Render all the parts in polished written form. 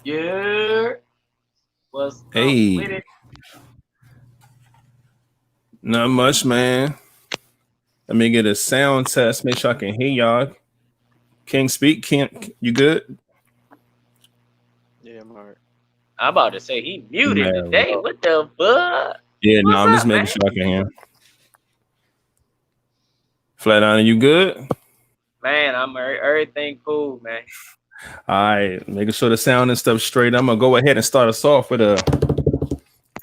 Yeah. What's up with Hey, it? not much, man. Let me get a sound test. Make sure I can hear y'all. King speak. King, you good? Yeah, I'm alright. I'm about to say he muted Man, today. What the fuck? yeah, no, What's I'm just up, making man? sure I can hear. Flatliner, you good? Man, everything cool, man. All right, making sure the sound and stuff straight. I'm gonna go ahead and start us off with a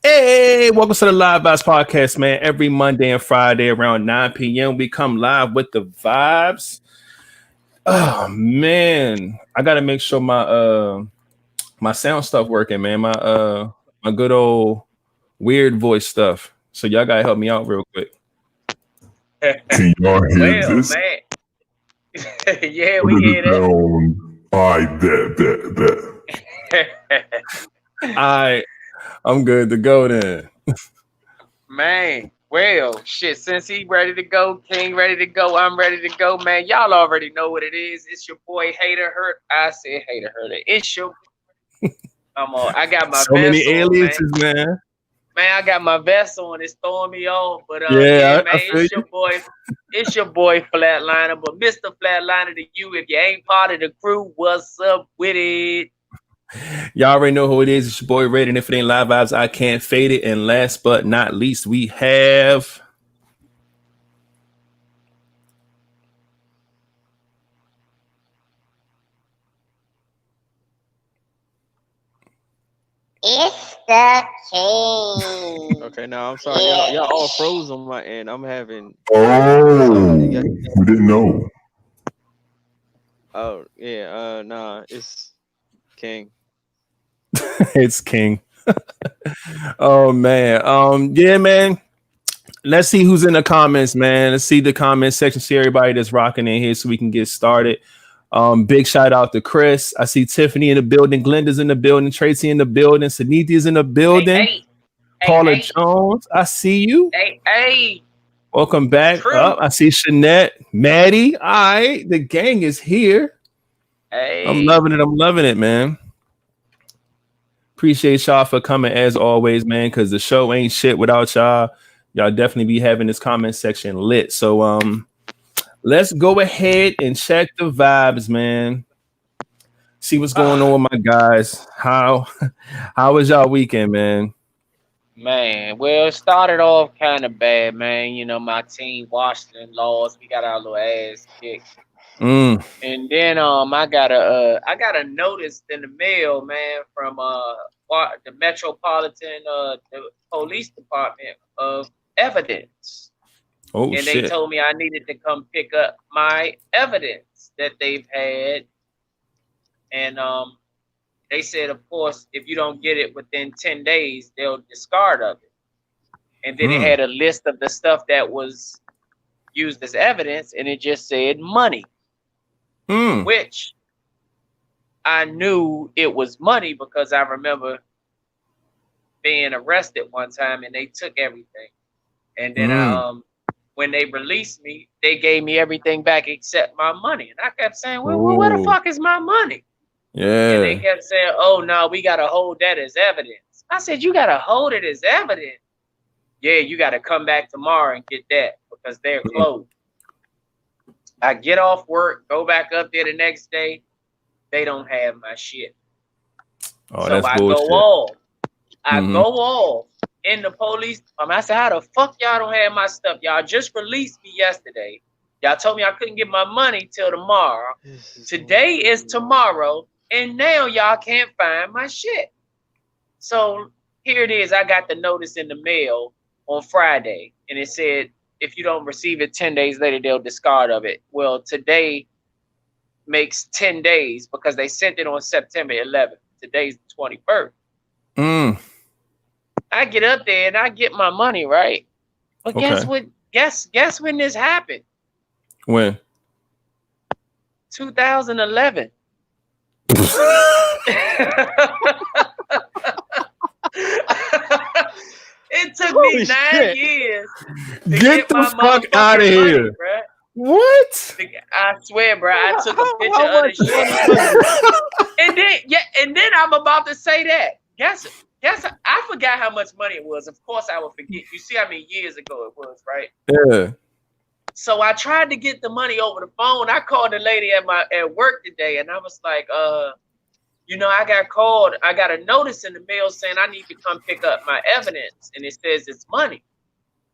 hey, welcome to the Live Vibes Podcast, man. Every Monday and Friday around 9 p.m. we come live with the vibes. Oh man, I gotta make sure my sound stuff working, man. My good old weird voice stuff. So y'all gotta help me out real quick. Can y'all hear Well, this? man. Yeah, Or we does hear it sound? I bet. that. I'm good to go then. Man, well, shit, since he ready to go, King ready to go, I'm ready to go, man. Y'all already know what it is. It's your boy Hater Hurt. I said Hater Hurt. It's your I got my So many vest on, man. aliases, man. Man, I got my vest on. It's throwing me off. But yeah, Yeah, I man, feel you. It's your boy Flatliner. But Mr. Flatliner to you, if you ain't part of the crew, what's up with it? Y'all already know who it is. It's your boy Red, and if it ain't Live Vibes, I can't fade it. And last but not least, we have It's the king. Okay, now I'm sorry, y'all all froze on my end. I'm having Oh, you got- we didn't know. oh yeah, nah, it's King. it's King. Oh man. Yeah, man. Let's see who's in the comments, man. Let's see the comment section. See everybody that's rocking in here so we can get started. Big shout out to Chris. I see Tiffany in the building, Glenda's in the building, Tracy in the building, Sanithia's in the building, Hey, Paula Jones. I see you. hey. Welcome back. True. I see Shanette, Maddie. All right, the gang is here. Hey. I'm loving it, man. Appreciate y'all for coming as always, man, because the show ain't shit without y'all. Y'all definitely be having this comment section lit. So let's go ahead and check the vibes, man. See what's going on with my guys. How was y'all weekend, man? Man, well, it started off kind of bad, man. You know, my team, Washington, lost. We got our little ass kicked. And then I got a notice in the mail, man, from the Metropolitan the Police Department of evidence. Oh and shit. They told me I needed to come pick up my evidence that they've had. And they said, of course, if you don't get it within 10 days, they'll discard of it. And then it had a list of the stuff that was used as evidence, and it just said money. Which I knew it was money because I remember being arrested one time and they took everything. And then when they released me, they gave me everything back except my money. And I kept saying, well, where the fuck is my money? Yeah. And they kept saying, oh, no, we got to hold that as evidence. I said, you got to hold it as evidence? Yeah, you got to come back tomorrow and get that because they're closed. I get off work, go back up there the next day. They don't have my shit. Oh, so that's I bullshit. go off. I go off in the police. I said, how the fuck y'all don't have my stuff? Y'all just released me yesterday. Y'all told me I couldn't get my money till tomorrow. Today is tomorrow. And now y'all can't find my shit. So here it is. I got the notice in the mail on Friday. And it said, if you don't receive it 10 days later, they'll discard of it. Well, today makes 10 days because they sent it on September 11th. Today's the 21st. I get up there and I get my money, right? But guess what? Guess when this happened? When? 2011. It took me 9 years to get the my fuck out of here, money, bro. What? I swear, bro. I took a picture of the shit, and And then I'm about to say that. Guess I forgot how much money it was. Of course I will forget. You see how many years ago it was, right? Yeah. So I tried to get the money over the phone. I called the lady at work today, and I was like, I got called. I got a notice in the mail saying I need to come pick up my evidence, and it says it's money.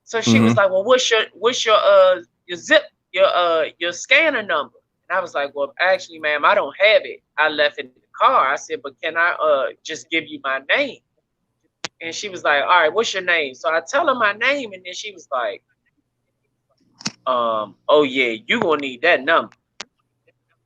So she was like, well, what's your your scanner number? And I was like, well, actually, ma'am, I don't have it. I left it in the car. I said, but can I just give you my name? And she was like, all right, what's your name? So I tell her my name, and then she was like, oh yeah, you gonna need that number.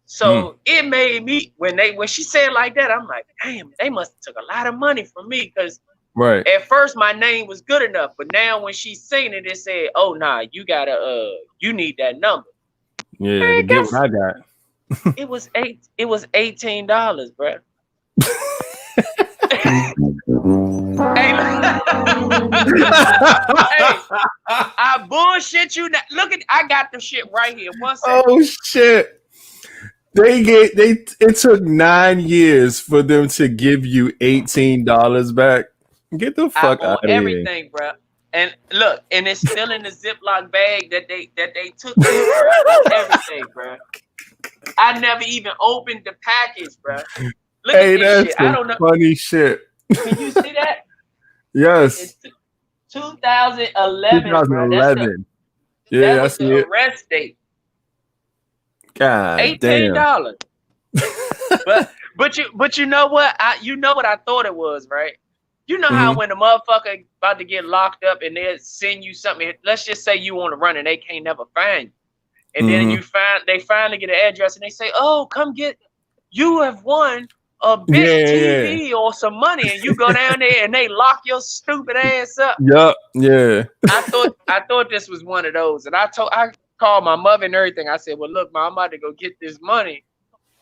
So it made me when she said it like that, I'm like, damn, they must have took a lot of money from me, because at first my name was good enough, but now when she seen it, it said, oh nah, you gotta you need that number. Yeah, to get what I got. It was $18, bro. Hey, I bullshit you. Look at, I got the shit right here. One second. Oh shit! It took 9 years for them to give you $18 back. Get the fuck out of here! Everything, bro. And look, and it's still in the Ziploc bag that they took it, everything, bro. I never even opened the package, bro. Look at this shit. I don't know. Funny shit. Can you see that? Yes. It's 2011. 2011. Bro. Yeah, that's the arrest date. God $18. But you know what? I thought it was, right? You know how when the motherfucker about to get locked up and they send you something, let's just say you want to run and they can't never find you. And then they finally get an address and they say, oh, come get, you have won a big TV or some money, and you go down there and they lock your stupid ass up. Yup, yeah. I thought this was one of those. And I called my mother and everything. I said, well, look, Ma, I'm about to go get this money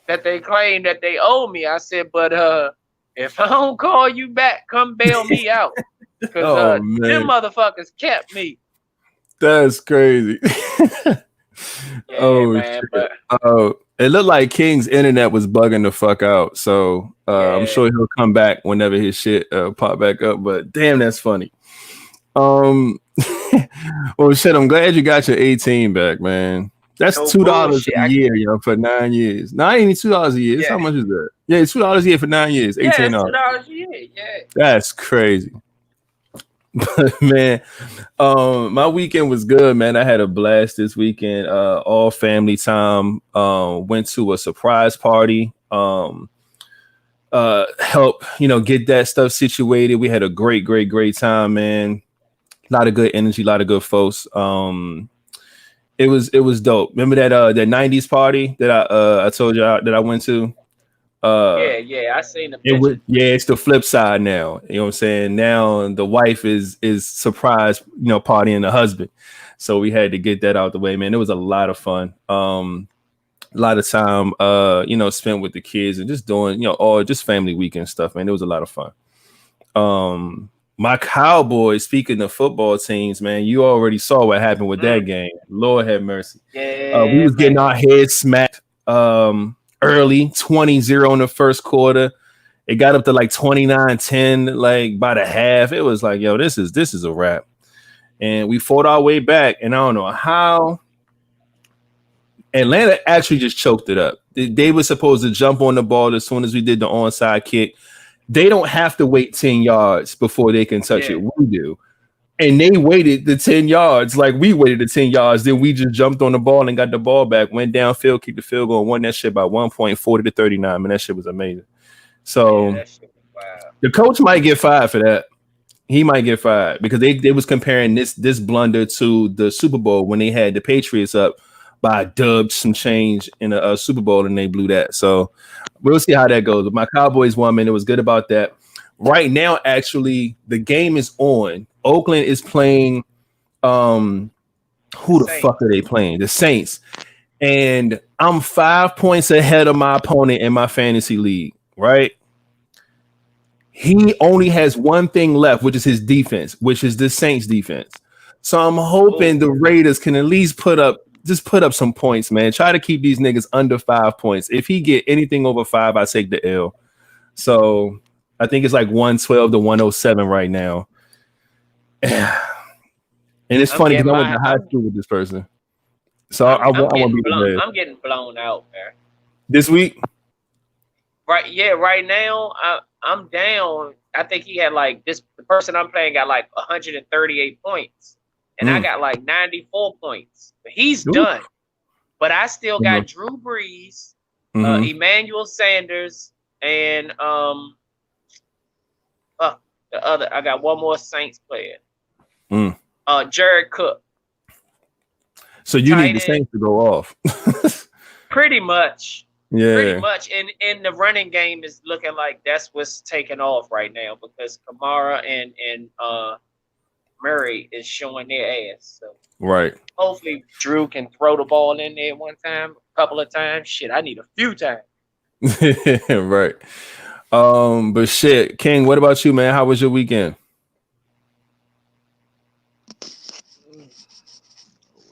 that they claim that they owe me. I said, but if I don't call you back, come bail me out. Because them motherfuckers kept me. That's crazy. Man, shit. It looked like King's internet was bugging the fuck out. So I'm sure he'll come back whenever his shit pop back up. But damn, that's funny. Well, shit, I'm glad you got your 18 back, man. That's $2 a year, for 9 years. No, ain't even $2 a year. How much is that? Yeah, it's $2 a year for 9 years. $18. Yeah, $2 a year. Yeah. That's crazy. But man, my weekend was good, man. I had a blast this weekend. All family time. Went to a surprise party. Help, get that stuff situated. We had a great time, man. A lot of good energy, a lot of good folks. It was dope. Remember that 90s party that I told you that I went to? I seen the picture. It's the flip side now. You know what I'm saying? Now the wife is surprised, partying the husband. So we had to get that out the way, man. It was a lot of fun. A lot of time, spent with the kids and just doing, all just family weekend stuff, man. It was a lot of fun. My Cowboys, speaking of football teams, man, you already saw what happened with that game. Lord have mercy. We was getting our heads smacked early, 20-0 in the first quarter. It got up to like 29-10, like by the half. It was like, yo, this is a wrap. And we fought our way back, and I don't know how. Atlanta actually just choked it up. They were supposed to jump on the ball as soon as we did the onside kick. They don't have to wait 10 yards before they can touch it. We do. And they waited the 10 yards like we waited the 10 yards. Then we just jumped on the ball and got the ball back, went downfield, kicked the field goal, and won that shit by 1 point, 40-39. Man, that shit was amazing. So the coach might get fired for that. He might get fired because they was comparing this blunder to the Super Bowl when they had the Patriots up by a dub, some change in a Super Bowl, and they blew that. So we'll see how that goes. But my Cowboys won, man. It was good about that. Right now, actually, the game is on. Oakland is playing. Who the fuck are they playing? The Saints. And I'm 5 points ahead of my opponent in my fantasy league, right? He only has one thing left, which is his defense, which is the Saints defense. So I'm hoping the Raiders can at least put up some points, man. Try to keep these niggas under 5 points. If he get anything over 5, I take the L. So I think it's like 112 to 107 right now. And it's funny because I went to high school with this person. So I won't be the best. I'm getting blown out, man. This week? Right, yeah, right now I'm down. I think he had like the person I'm playing got like 138 points. And I got like 94 points. He's done. But I still got Drew Brees, Emmanuel Sanders, and the other. I got one more Saints player. Jared Cook. So you need the Saints to go off. Pretty much. Yeah. Pretty much. And the running game is looking like that's what's taking off right now because Kamara and Murray is showing their ass. So right. Hopefully Drew can throw the ball in there one time, a couple of times. Shit, I need a few times. Right. But shit, King, what about you, man? How was your weekend?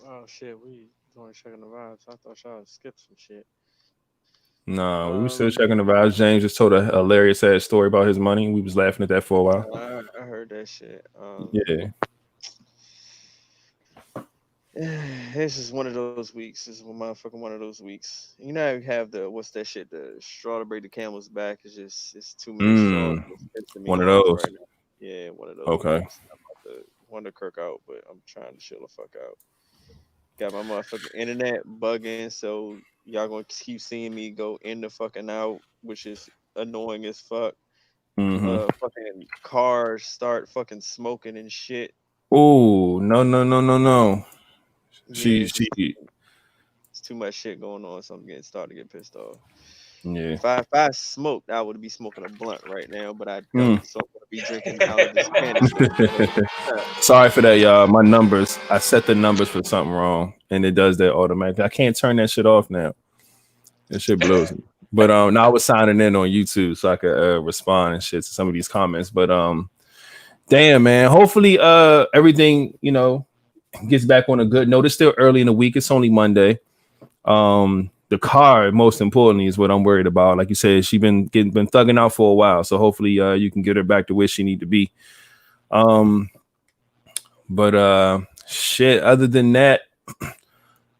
Oh shit, we going checking the vibes. I thought y'all would skip some shit. No, we were still checking the vibes. James just told a hilarious sad story about his money. We was laughing at that for a while. I heard that shit. Yeah. This is one of those weeks. This is one of those weeks. You know, you have what's that shit? The straw to break the camel's back. It's too many straws. One of those. Right now. Yeah, one of those. Okay. I'm about to want to kirk out, but I'm trying to chill the fuck out. Got my motherfucking internet bugging, so y'all gonna keep seeing me go in the fucking out, which is annoying as fuck. Fucking cars start fucking smoking and shit. Oh no. Yeah, it's too much shit going on, so I'm starting to get pissed off. Yeah. If I smoked, I would be smoking a blunt right now, but I don't, so I'm gonna be drinking out of this canister. Sorry for that, y'all. My numbers, I set the numbers for something wrong, and it does that automatically. I can't turn that shit off now. That shit blows me. But now I was signing in on YouTube so I could respond and shit to some of these comments. But damn, man. Hopefully everything, gets back on a good note. It's still early in the week. It's only Monday. The car, most importantly, is what I'm worried about. Like you said, she's been thugging out for a while. So hopefully you can get her back to where she need to be. But shit, other than that,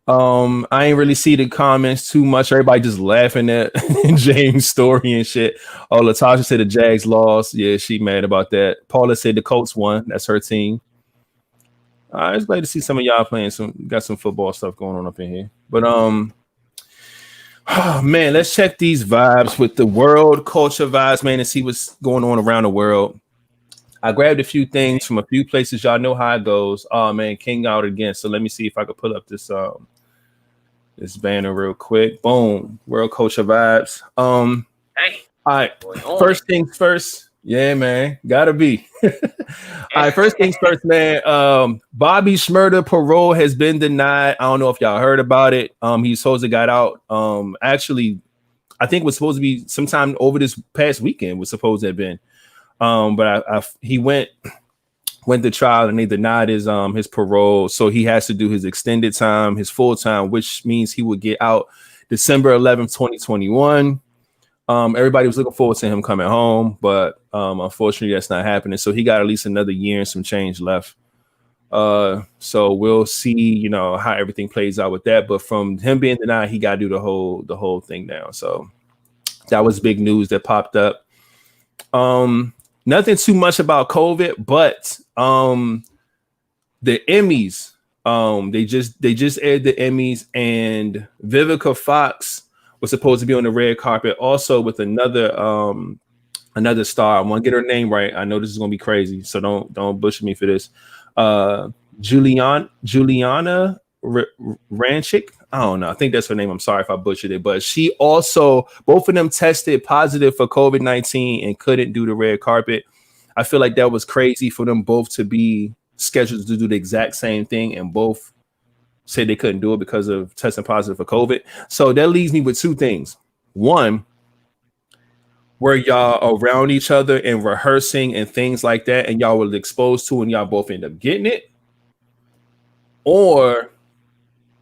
I ain't really see the comments too much. Everybody just laughing at James' story and shit. Oh, Latasha said the Jags lost. Yeah, she mad about that. Paula said the Colts won. That's her team. I was glad to see some of y'all playing got some football stuff going on up in here. But oh, man, let's check these vibes with the world culture vibes, man, and see what's going on around the world. I grabbed a few things from a few places. Y'all know how it goes. Oh man, King out again. So let me see if I can pull up this this banner real quick. Boom, world culture vibes. All right, first things first. Yeah, man, gotta be. All right, first things first, man. Bobby Shmurda parole has been denied. I don't know if y'all heard about it. He supposed to got out. Actually, I think it was supposed to be sometime over this past weekend. Was supposed to have been. But he went to trial and they denied his parole, so he has to do his extended time, his full time, which means he would get out December 11th, 2021. Everybody was looking forward to him coming home, but unfortunately that's not happening. So he got at least another year and some change left. So we'll see, how everything plays out with that. But from him being denied, he got to do the whole thing now. So that was big news that popped up. Nothing too much about COVID, but the Emmys, they just aired the Emmys, and Vivica Fox was supposed to be on the red carpet also with another star. I want to get her name right. I know this is gonna be crazy, so don't butcher me for this. Juliana Rancic. I don't know. I think that's her name. I'm sorry if I butchered it, but she also, both of them tested positive for COVID-19 and couldn't do the red carpet. I feel like that was crazy for them both to be scheduled to do the exact same thing, and both said they couldn't do it because of testing positive for COVID. So that leaves me with two things. One, where y'all around each other and rehearsing and things like that, and y'all were exposed to and y'all both end up getting it, or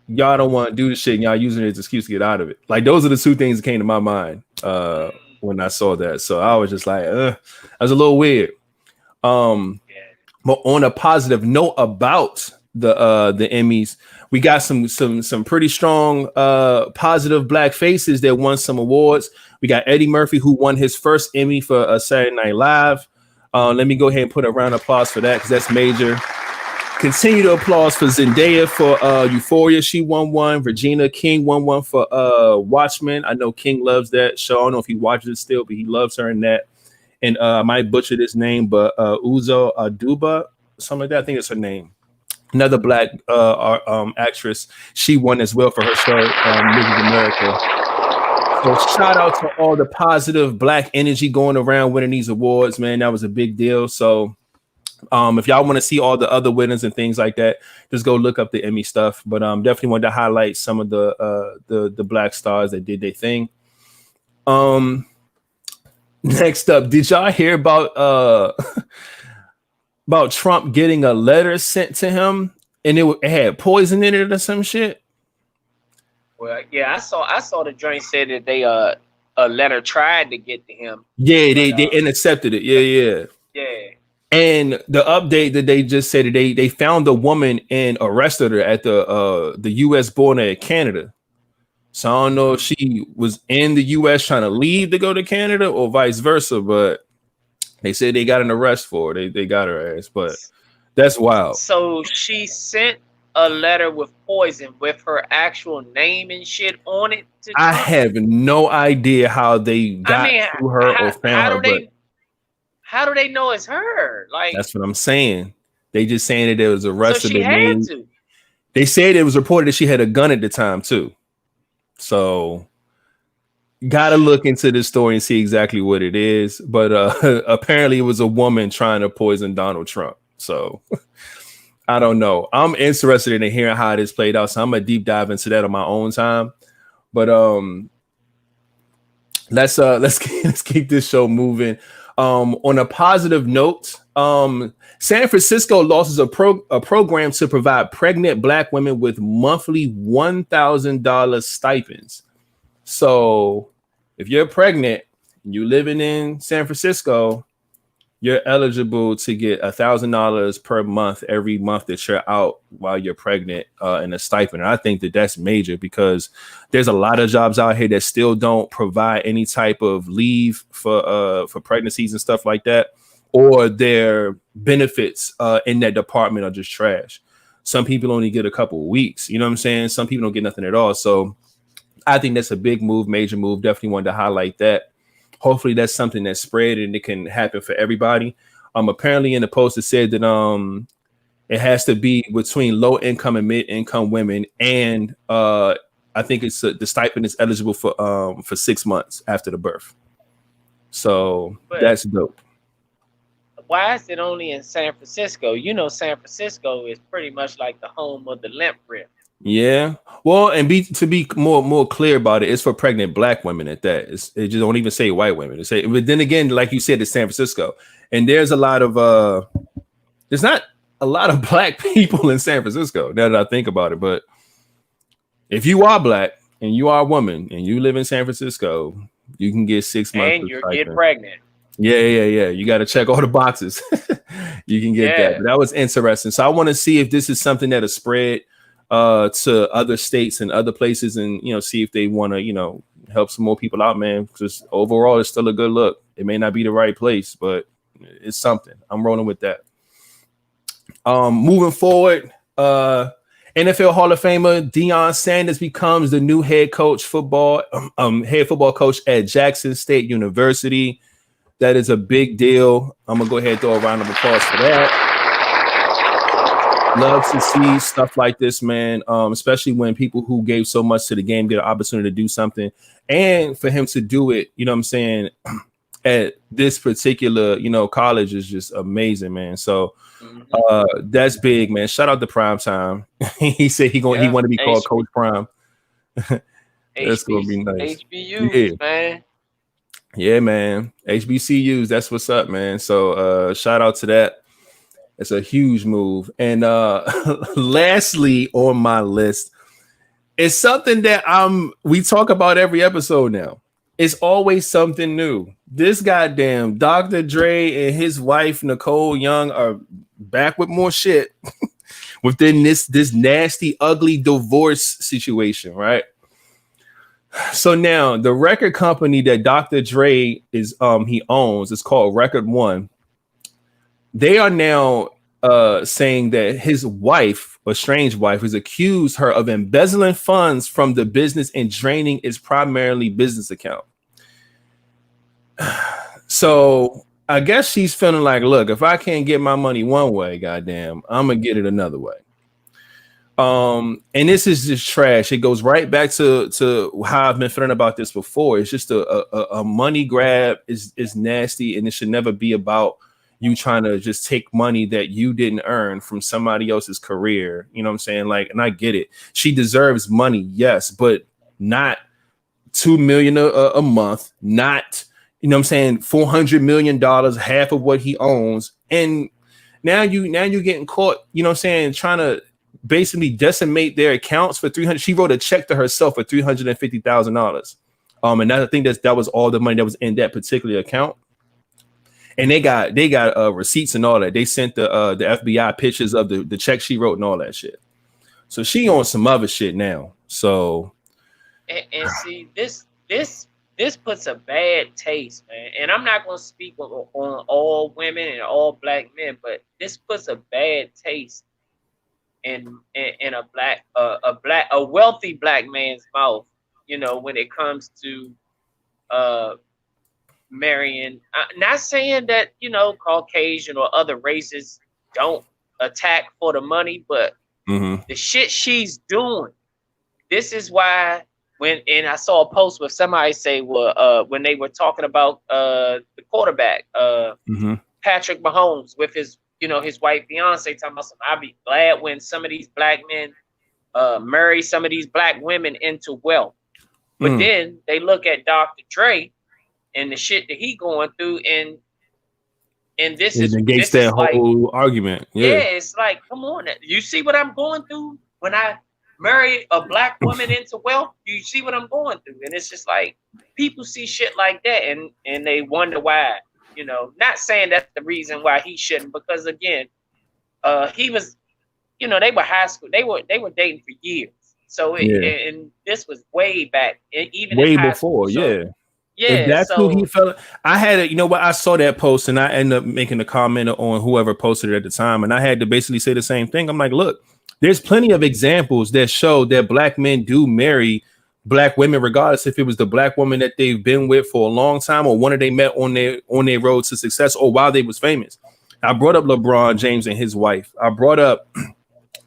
y'all don't want to do the shit and y'all using it as an excuse to get out of it. Like, those are the two things that came to my mind when I saw that. So I was just like, that was a little weird. But on a positive note about the Emmys, we got some pretty strong positive black faces that won some awards. We got Eddie Murphy, who won his first Emmy for Saturday Night Live. Let me go ahead and put a round of applause for that, because that's major. Continue to applause for Zendaya for Euphoria. She won one. Regina King won one for Watchmen. I know King loves that show. I don't know if he watches it still, but he loves her in that. And I might butcher this name, but Uzo Aduba, something like that. I think it's her name. Another black actress. She won as well for her show, Mrs. America. So shout out to all the positive black energy going around winning these awards, man. That was a big deal. So if y'all want to see all the other winners and things like that, just go look up the Emmy stuff. But definitely wanted to highlight some of the black stars that did their thing. Next up, did y'all hear about Trump getting a letter sent to him and it had poison in it or some shit? Well, yeah, I saw the joint said that they a letter tried to get to him. Yeah, they intercepted it. Yeah. And the update that they just said that they found the woman and arrested her at the U.S. border at Canada. So I don't know if she was in the U.S. trying to leave to go to Canada or vice versa, but they said they got an arrest for her. They got her ass, but that's wild. So she sent a letter with poison with her actual name and shit on it. I have no idea how they got to her or found her. How do they know it's her? Like, that's what I'm saying. They just saying that it was arrested. So she had to. They said it was reported that she had a gun at the time too. So gotta look into this story and see exactly what it is. But apparently it was a woman trying to poison Donald Trump. So I don't know. I'm interested in hearing how this played out. So I'm gonna deep dive into that on my own time. But let's keep this show moving. On a positive note, San Francisco launches a program to provide pregnant Black women with monthly $1,000 stipends. So if you're pregnant and you're living in San Francisco, you're eligible to get $1,000 per month every month that you're out while you're pregnant in a stipend. And I think that that's major because there's a lot of jobs out here that still don't provide any type of leave for pregnancies and stuff like that, or their benefits in that department are just trash. Some people only get a couple of weeks. You know what I'm saying? Some people don't get nothing at all. So I think that's a big move, major move. Definitely wanted to highlight that. Hopefully that's something that's spread and it can happen for everybody. Apparently in the post it said that it has to be between low income and mid income women, and I think it's the stipend is eligible for 6 months after the birth. So that's dope. Why is it only in San Francisco? You know, San Francisco is pretty much like the home of the limp wrist. Yeah. Well, and to be more clear about it, it's for pregnant Black women at that. It just don't even say white women. It say, but then again, like you said, it's San Francisco, and there's a lot of there's not a lot of Black people in San Francisco. Now that I think about it, but if you are Black and you are a woman and you live in San Francisco, you can get 6 months and you get pregnant. Yeah. You got to check all the boxes. You can get that. But that was interesting. So I want to see if this is something that is spread to other states and other places, and see if they want to help some more people out, man, because overall it's still a good look. It may not be the right place, but it's something. I'm rolling with that. Moving forward, NFL Hall of Famer Deion Sanders becomes the new head football coach at Jackson State University. That is a big deal. I'm gonna go ahead and throw a round of applause for that. Love to see stuff like this, man, especially when people who gave so much to the game get an opportunity to do something. And for him to do it, you know what I'm saying, at this particular, college is just amazing, man. So that's big, man. Shout out to Prime Time. He said he want to be called Coach Prime. That's going to be nice. HBUs, man. Yeah, man. HBCUs, that's what's up, man. So shout out to that. It's a huge move. And lastly on my list is something that we talk about every episode now. It's always something new. This goddamn Dr. Dre and his wife Nicole Young are back with more shit within this nasty, ugly divorce situation, right? So now the record company that Dr. Dre is he owns is called Record One. They are now saying that his wife, a strange wife, has accused her of embezzling funds from the business and draining its primarily business account. So I guess she's feeling like, look, if I can't get my money one way, goddamn, I'm gonna get it another way. And this is just trash. It goes right back to how I've been feeling about this before. It's just a money grab. Is nasty, and it should never be about you trying to just take money that you didn't earn from somebody else's career. You know what I'm saying? Like, and I get it. She deserves money, yes, but not $2 million a month, not, you know what I'm saying, $400 million, half of what he owns. And now you're getting caught, you know what I'm saying, trying to basically decimate their accounts for 300. She wrote a check to herself for $350,000. And I think that was all the money that was in that particular account. And they got receipts and all that. They sent the FBI pictures of the check she wrote and all that shit. So she on some other shit now. So and see, this puts a bad taste, man. And I'm not gonna speak on all women and all black men, but this puts a bad taste in a wealthy black man's mouth. You know, when it comes to marrying, not saying that, you know, Caucasian or other races don't attack for the money, but the shit she's doing, this is why and I saw a post where somebody say, well, when they were talking about the quarterback, Patrick Mahomes with his, you know, his wife Beyonce, talking about I'd be glad when some of these black men marry some of these black women into wealth. But then they look at Dr. Dre and the shit that he going through, and this is against that whole argument. Yeah, it's like, come on, you see what I'm going through when I marry a black woman into wealth? You see what I'm going through? And it's just like, people see shit like that and they wonder why. You know, not saying that's the reason why he shouldn't, because again, he was, you know, they were high school, they were dating for years. So and this was way back, even way in high before, school. So, yeah, if that's who he felt. I had you know what? I saw that post and I ended up making a comment on whoever posted it at the time, and I had to basically say the same thing. I'm like, look, there's plenty of examples that show that black men do marry black women, regardless if it was the black woman that they've been with for a long time or one that they met on their road to success or while they was famous. I brought up LeBron James and his wife. I brought up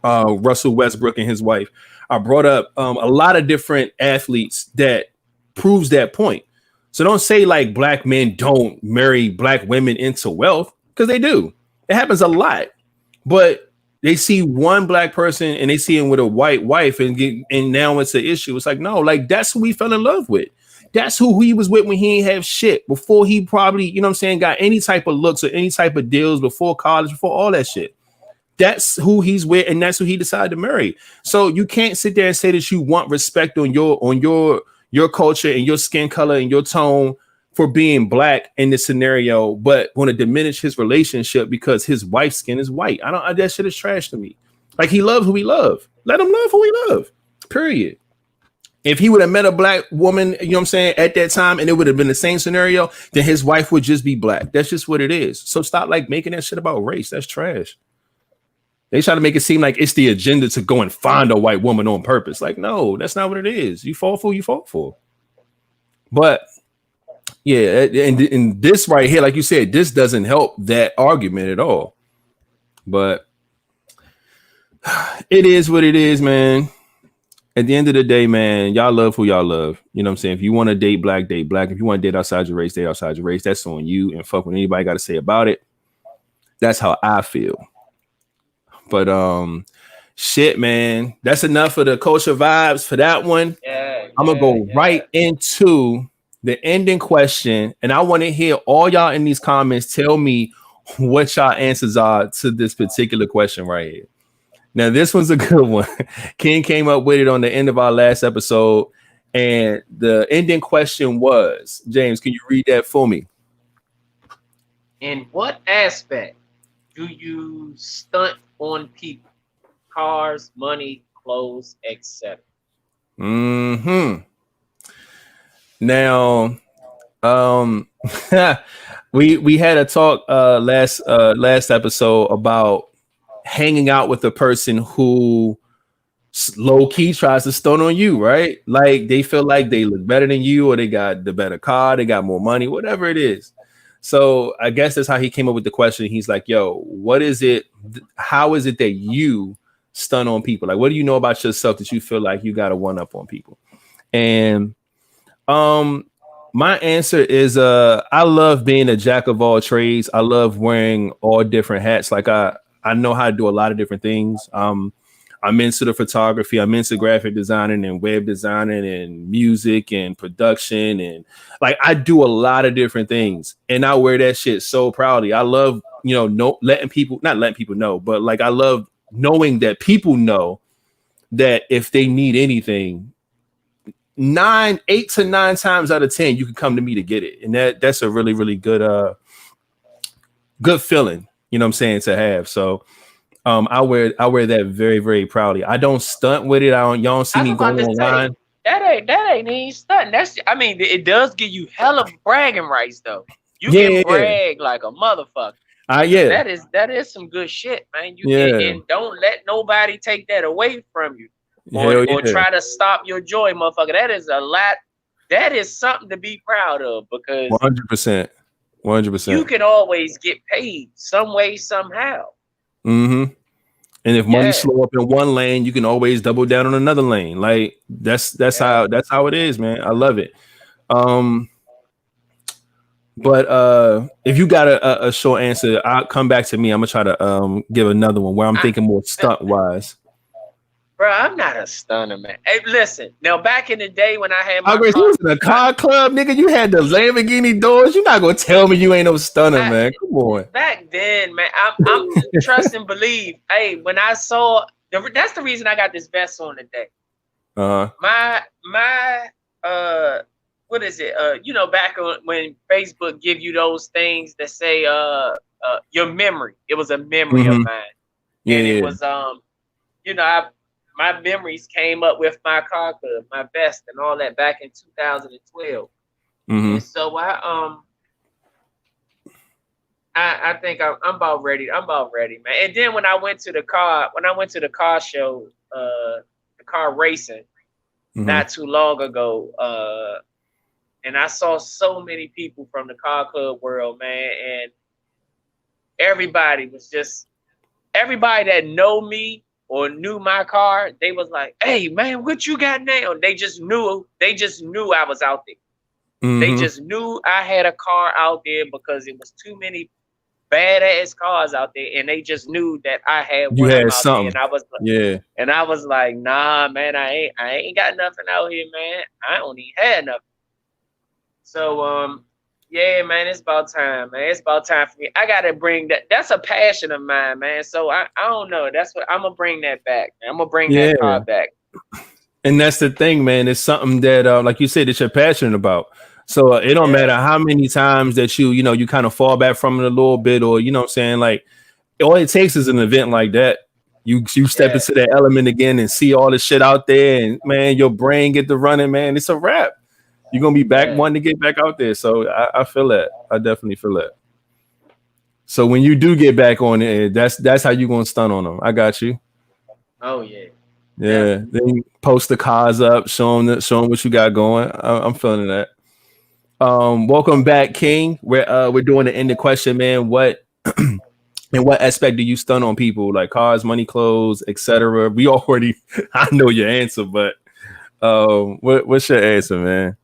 Russell Westbrook and his wife. I brought up a lot of different athletes that proves that point. So don't say like black men don't marry black women into wealth, because they do. It happens a lot. But they see one black person and they see him with a white wife and now it's an issue. It's like, no, like that's who he fell in love with. That's who he was with when he ain't have shit, before he probably, you know what I'm saying, got any type of looks or any type of deals, before college, before all that shit. That's who he's with, and that's who he decided to marry. So you can't sit there and say that you want respect on your culture and your skin color and your tone for being black in this scenario, but want to diminish his relationship because his wife's skin is white. That shit is trash to me. Like, he loves who he loves. Let him love who he loves. Period. If he would have met a black woman, you know what I'm saying, at that time, and it would have been the same scenario, then his wife would just be black. That's just what it is. So stop like making that shit about race. That's trash. They try to make it seem like it's the agenda to go and find a white woman on purpose. Like, no, that's not what it is. You fall for who you fall for. But yeah, and this right here, like you said, this doesn't help that argument at all. But it is what it is, man. At the end of the day, man, y'all love who y'all love. You know what I'm saying? If you want to date black, date black. If you want to date outside your race, date outside your race. That's on you, and fuck what anybody got to say about it. That's how I feel. But shit, man, that's enough of the culture vibes for that one. I'm gonna go right into the ending question, and I want to hear all y'all in these comments tell me what y'all answers are to this particular question right here. Now, this one's a good one. King came up with it on the end of our last episode. And the ending question was, James, can you read that for me? In what aspect do you stunt on people? Cars, money, clothes, etc. Now, we had a talk last episode about hanging out with a person who low key tries to stunt on you, right? Like they feel like they look better than you, or they got the better car, they got more money, whatever it is. So I guess that's how he came up with the question. He's like, yo, what is it? How is it that you stunt on people? Like, what do you know about yourself that you feel like you got to one up on people? And my answer is I love being a jack of all trades. I love wearing all different hats. Like I know how to do a lot of different things. I'm into the photography. I'm into graphic designing and web designing and music and production. And like, I do a lot of different things and I wear that shit so proudly. I love, not letting people know, but like, I love knowing that people know that if they need anything, 8 to 9 times out of 10, you can come to me to get it. And that's a really, really good feeling, you know what I'm saying, to have. So I wear that very, very proudly. I don't stunt with it. Y'all don't see me going online. That ain't even stunting. It does give you hella bragging rights though. You can brag like a motherfucker. Yeah. That is some good shit, man. And don't let nobody take that away from you. Or try to stop your joy, motherfucker. That is a lot. That is something to be proud of because 100%. You can always get paid some way, somehow. And if money slow up in one lane, you can always double down on another lane. Like that's how it is, man. I love it. But if you got a short answer, I'll come back to me. I'm gonna try to give another one where I'm thinking more stunt wise. Bro, I'm not a stunner, man. Hey, listen. Now, back in the day when I had my car, you was in a car club, nigga. You had the Lamborghini doors. You're not gonna tell me you ain't no stunner, man. Come on. Back then, man, I'm trust and believe. Hey, when I saw that's the reason I got this vest on today. My what is it? Back when Facebook give you those things that say your memory. It was a memory of mine. And it was my memories came up with my car club, my vest, and all that back in 2012. And so I think I'm about ready. I'm about ready, man. And then when I went to the car show, the car racing, not too long ago, and I saw so many people from the car club world, man, and everybody that know me or knew my car, they was like, "Hey, man, what you got now?" They just knew I was out there. They just knew I had a car out there because it was too many badass cars out there, and they just knew that I had one out there. And I was like, and I was like, "Nah, man, I ain't got nothing out here, man. I don't even have nothing." So yeah, man, it's about time, man. It's about time for me. I gotta bring that. That's a passion of mine, man. So I don't know. That's what I'm gonna bring that back. I'm gonna bring that car back. And that's the thing, man. It's something that, like you said, that you're passionate about. So it don't matter how many times that you kind of fall back from it a little bit, or you know what I'm saying. Like all it takes is an event like that. You step into that element again and see all the shit out there, and man, your brain get to running, man. It's a wrap. You're gonna be back wanting to get back out there. So I feel that. I definitely feel that. So when you do get back on it, that's how you gonna stunt on them. I got you. Oh yeah. Yeah. Then you post the cars up, show them what you got going. I'm feeling that. Welcome back, King. We're doing the ended question, man. What in what aspect do you stunt on people? Like cars, money, clothes, etc. We already I know your answer, but what's your answer, man?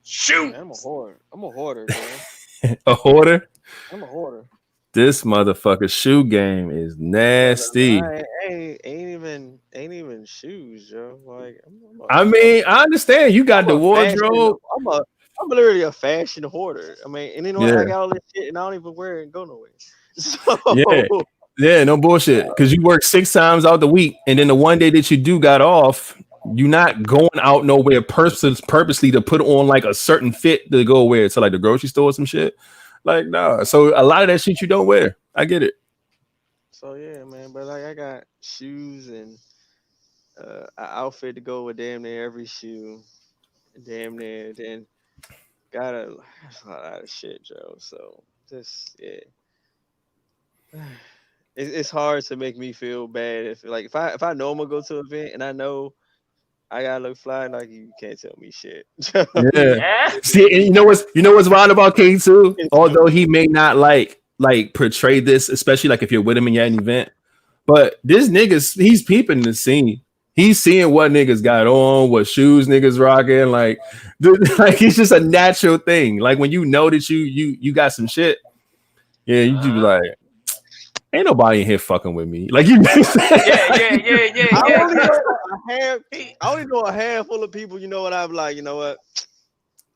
Shoot. Man, I'm a hoarder, man. A hoarder? I'm a hoarder. This motherfucker shoe game is nasty. Ain't even shoes, yo. Like I understand you got the wardrobe. I'm literally a fashion hoarder. I mean, and you know what? I got all this shit and I don't even wear it and go nowhere. So yeah, no bullshit. Because you work 6 times out the week, and then the one day that you do got off, You're not going out nowhere purposely to put on like a certain fit to go wear to like the grocery store or some shit. Like, nah. So a lot of that shit you don't wear. I get it. So yeah, man. But like I got shoes and an outfit to go with damn near every shoe. Damn near. Then got a lot of shit, Joe. So just yeah. It's hard to make me feel bad if I know I'm gonna go to an event and I know I gotta look fly, like you can't tell me shit. Yeah. See, and you know what's wild about K2? Although he may not like portray this, especially like if you're with him and you're at an event, but this he's peeping the scene. He's seeing what niggas got on, what shoes niggas rocking. Like it's just a natural thing. Like when you know that you got some shit, yeah, you just be like, ain't nobody in here fucking with me. Like you. Yeah. I only know a handful of people. You know what? I'm like, you know what?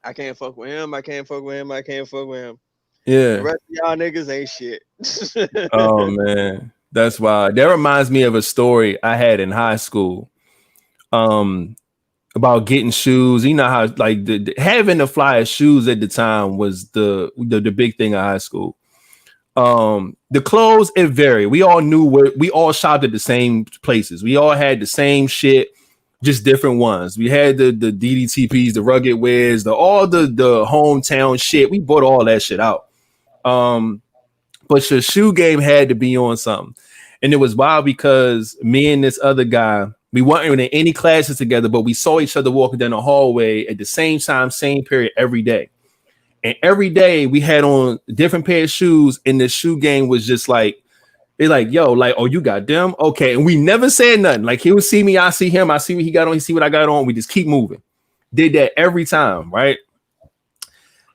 I can't fuck with him. I can't fuck with him. I can't fuck with him. Yeah. The rest of y'all niggas ain't shit. Oh man, that's wild. That reminds me of a story I had in high school. About getting shoes. You know how like having the flyest shoes at the time was the big thing in high school. The clothes, it varied. We all knew we all shopped at the same places. We all had the same shit, just different ones. We had the DDTPs, the rugged wears, all the hometown shit. We bought all that shit out. But your shoe game had to be on something. And it was wild because me and this other guy, we weren't in any classes together, but we saw each other walking down the hallway at the same time, same period every day. And every day we had on a different pair of shoes, and the shoe game was just like, they're like, yo, like, oh, you got them? Okay. And we never said nothing. Like he would see me, I see him, I see what he got on, he see what I got on. We just keep moving. Did that every time, right?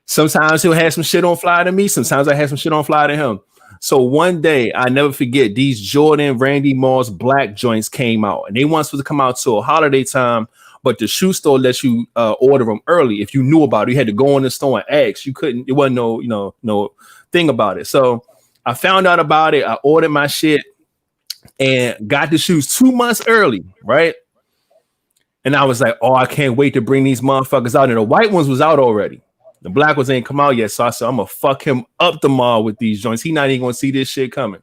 Sometimes he'll have some shit on fly to me. Sometimes I had some shit on fly to him. So one day, I never forget, these Jordan Randy Moss black joints came out, and they weren't supposed to come out till holiday time, but the shoe store lets you order them early. If you knew about it, you had to go in the store and ask. You couldn't. It wasn't no thing about it. So I found out about it. I ordered my shit and got the shoes 2 months early, right? And I was like, oh, I can't wait to bring these motherfuckers out. And the white ones was out already. The black ones ain't come out yet. So I said, I'm going to fuck him up tomorrow with these joints. He not even going to see this shit coming.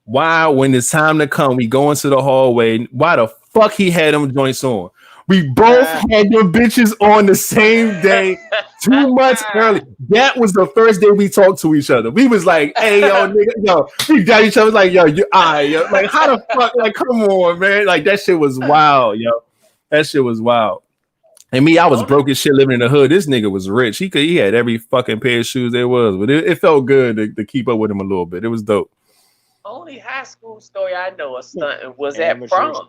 Why, when it's time to come, we go into the hallway. Why the fuck he had them joints on? We both had them bitches on the same day, 2 months early. That was the first day we talked to each other. We was like, hey, yo, nigga, yo. We got each other like, yo, you all right, yo. Like, how the fuck? Like, come on, man. Like, that shit was wild, yo. That shit was wild. And me, I was broke as shit living in the hood. This nigga was rich. He had every fucking pair of shoes there was. But it felt good to keep up with him a little bit. It was dope. Only high school story I know of stunting was at prom.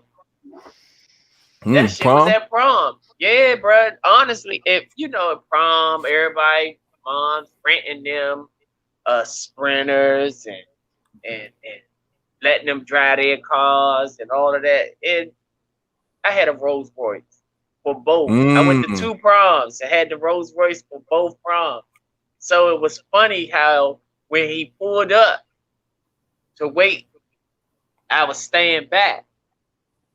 That shit was at prom. Yeah, bro. Honestly, if you know at prom, everybody, moms renting them sprinters and letting them drive their cars and all of that. And I had a Rolls Royce for both. I went to 2 proms. I had the Rolls Royce for both proms. So it was funny how when he pulled up to wait, I was staying back.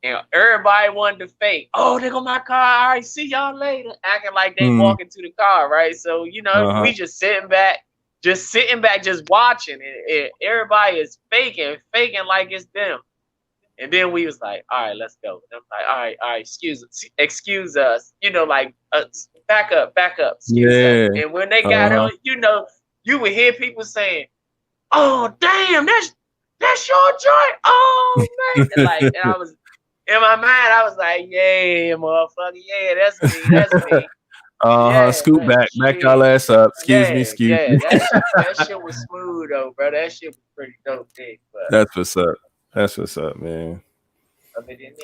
And everybody wanted to fake. Oh, there go my car. All right, see y'all later. Acting like they walking to the car, right? So, you know, we just sitting back, just watching. And everybody is faking like it's them. And then we was like, all right, let's go. And I'm like, all right, excuse us. You know, like, back up. Excuse us. And when they got on, you know, you would hear people saying, oh, damn, that's your joint. Oh, man. And I was, in my mind, I was like, yeah, motherfucker, yeah, that's me. Scoot back y'all ass up. Excuse me. That shit was smooth though, bro. That shit was pretty dope, big. That's what's up, man.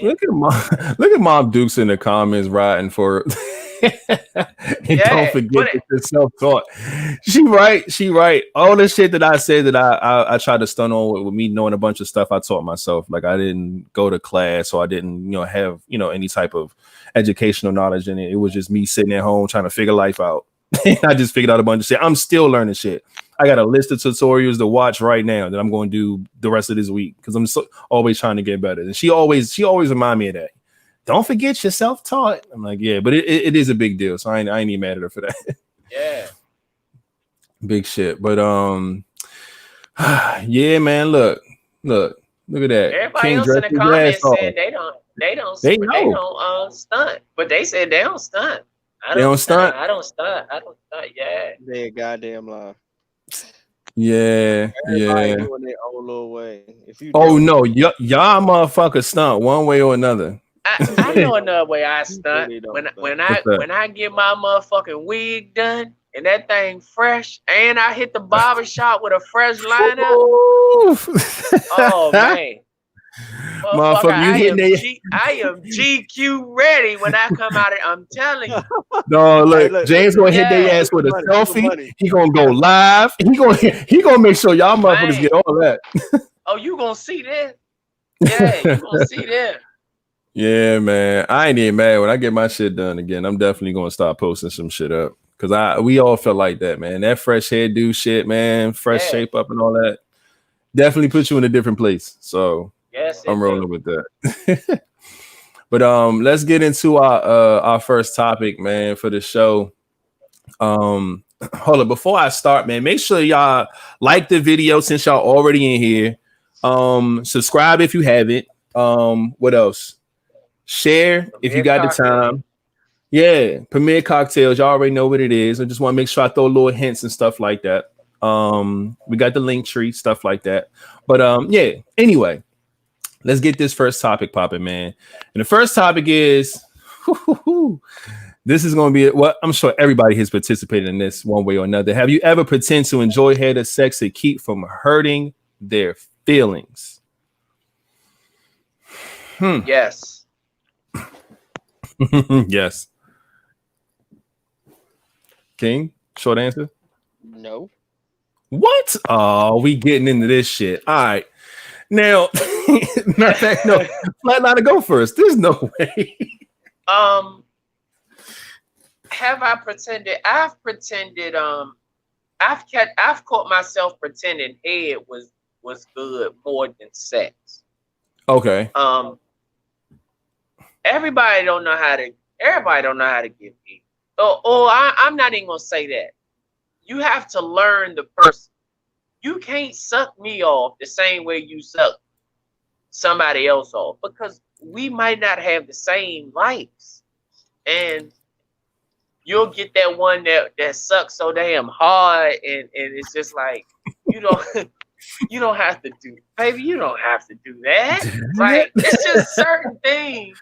Look at Mom Dukes in the comments riding for and don't forget the self-taught. She right. All the shit that I said that I tried to stunt on with me knowing a bunch of stuff I taught myself. Like I didn't go to class, or I didn't, have, any type of educational knowledge in it. It was just me sitting at home trying to figure life out. I just figured out a bunch of shit. I'm still learning shit. I got a list of tutorials to watch right now that I'm going to do the rest of this week because I'm always trying to get better. And she always remind me of that. don't forget you're self-taught. I'm like, yeah, but it is a big deal. So I ain't even mad at her for that. Yeah. Big shit. But yeah, man, look at that. Everybody King else in the his ass comments off. said they don't They know. stunt. But they said they don't stunt. They don't stunt? I don't stunt. Yeah. They a goddamn lie. Yeah, Everybody yeah. doing their own little way. If you Oh don't, no, y'all motherfuckers stunt one way or another. I know another way I stunt. really don't When stunt. when I get my motherfucking wig done and that thing fresh, and I hit the barber shop with a fresh lineup. Oh man. Motherfucker, I am GQ ready when I come out. I'm telling you. No, look, James gonna hit their ass with a selfie. He gonna go live. He gonna make sure y'all motherfuckers get all that. Oh, you gonna see that? Yeah, you gonna see that. Yeah, man. I ain't even mad when I get my shit done again. I'm definitely gonna start posting some shit up because we all feel like that, man. That fresh hairdo shit, man, fresh shape up and all that, definitely puts you in a different place. So. Yes, I'm rolling with that. But let's get into our first topic, man, for the show. Hold on, before I start, man, make sure y'all like the video since y'all already in here. Subscribe if you haven't. What else? Share if you got the time. Yeah, Premier Cocktails. Y'all already know what it is. I just want to make sure I throw little hints and stuff like that. We got the link tree, stuff like that. But yeah, anyway. Let's get this first topic popping, man. And the first topic is, this is going to be what I'm sure everybody has participated in this one way or another. Have you ever pretend to enjoy head of sex to keep from hurting their feelings? Yes. Yes. King, short answer? No. What? Oh, we getting into this shit. All right. Now, matter of fact, no, Flatliner, go first. There's no way. Have I pretended? I've pretended. I've caught myself pretending head was good more than sex. Okay. Everybody don't know how to give head. I'm not even gonna say that. You have to learn the person. You can't suck me off the same way you suck somebody else off because we might not have the same likes. And you'll get that one that sucks so damn hard and it's just like you don't have to do, baby, you don't have to do that. Like it's just certain things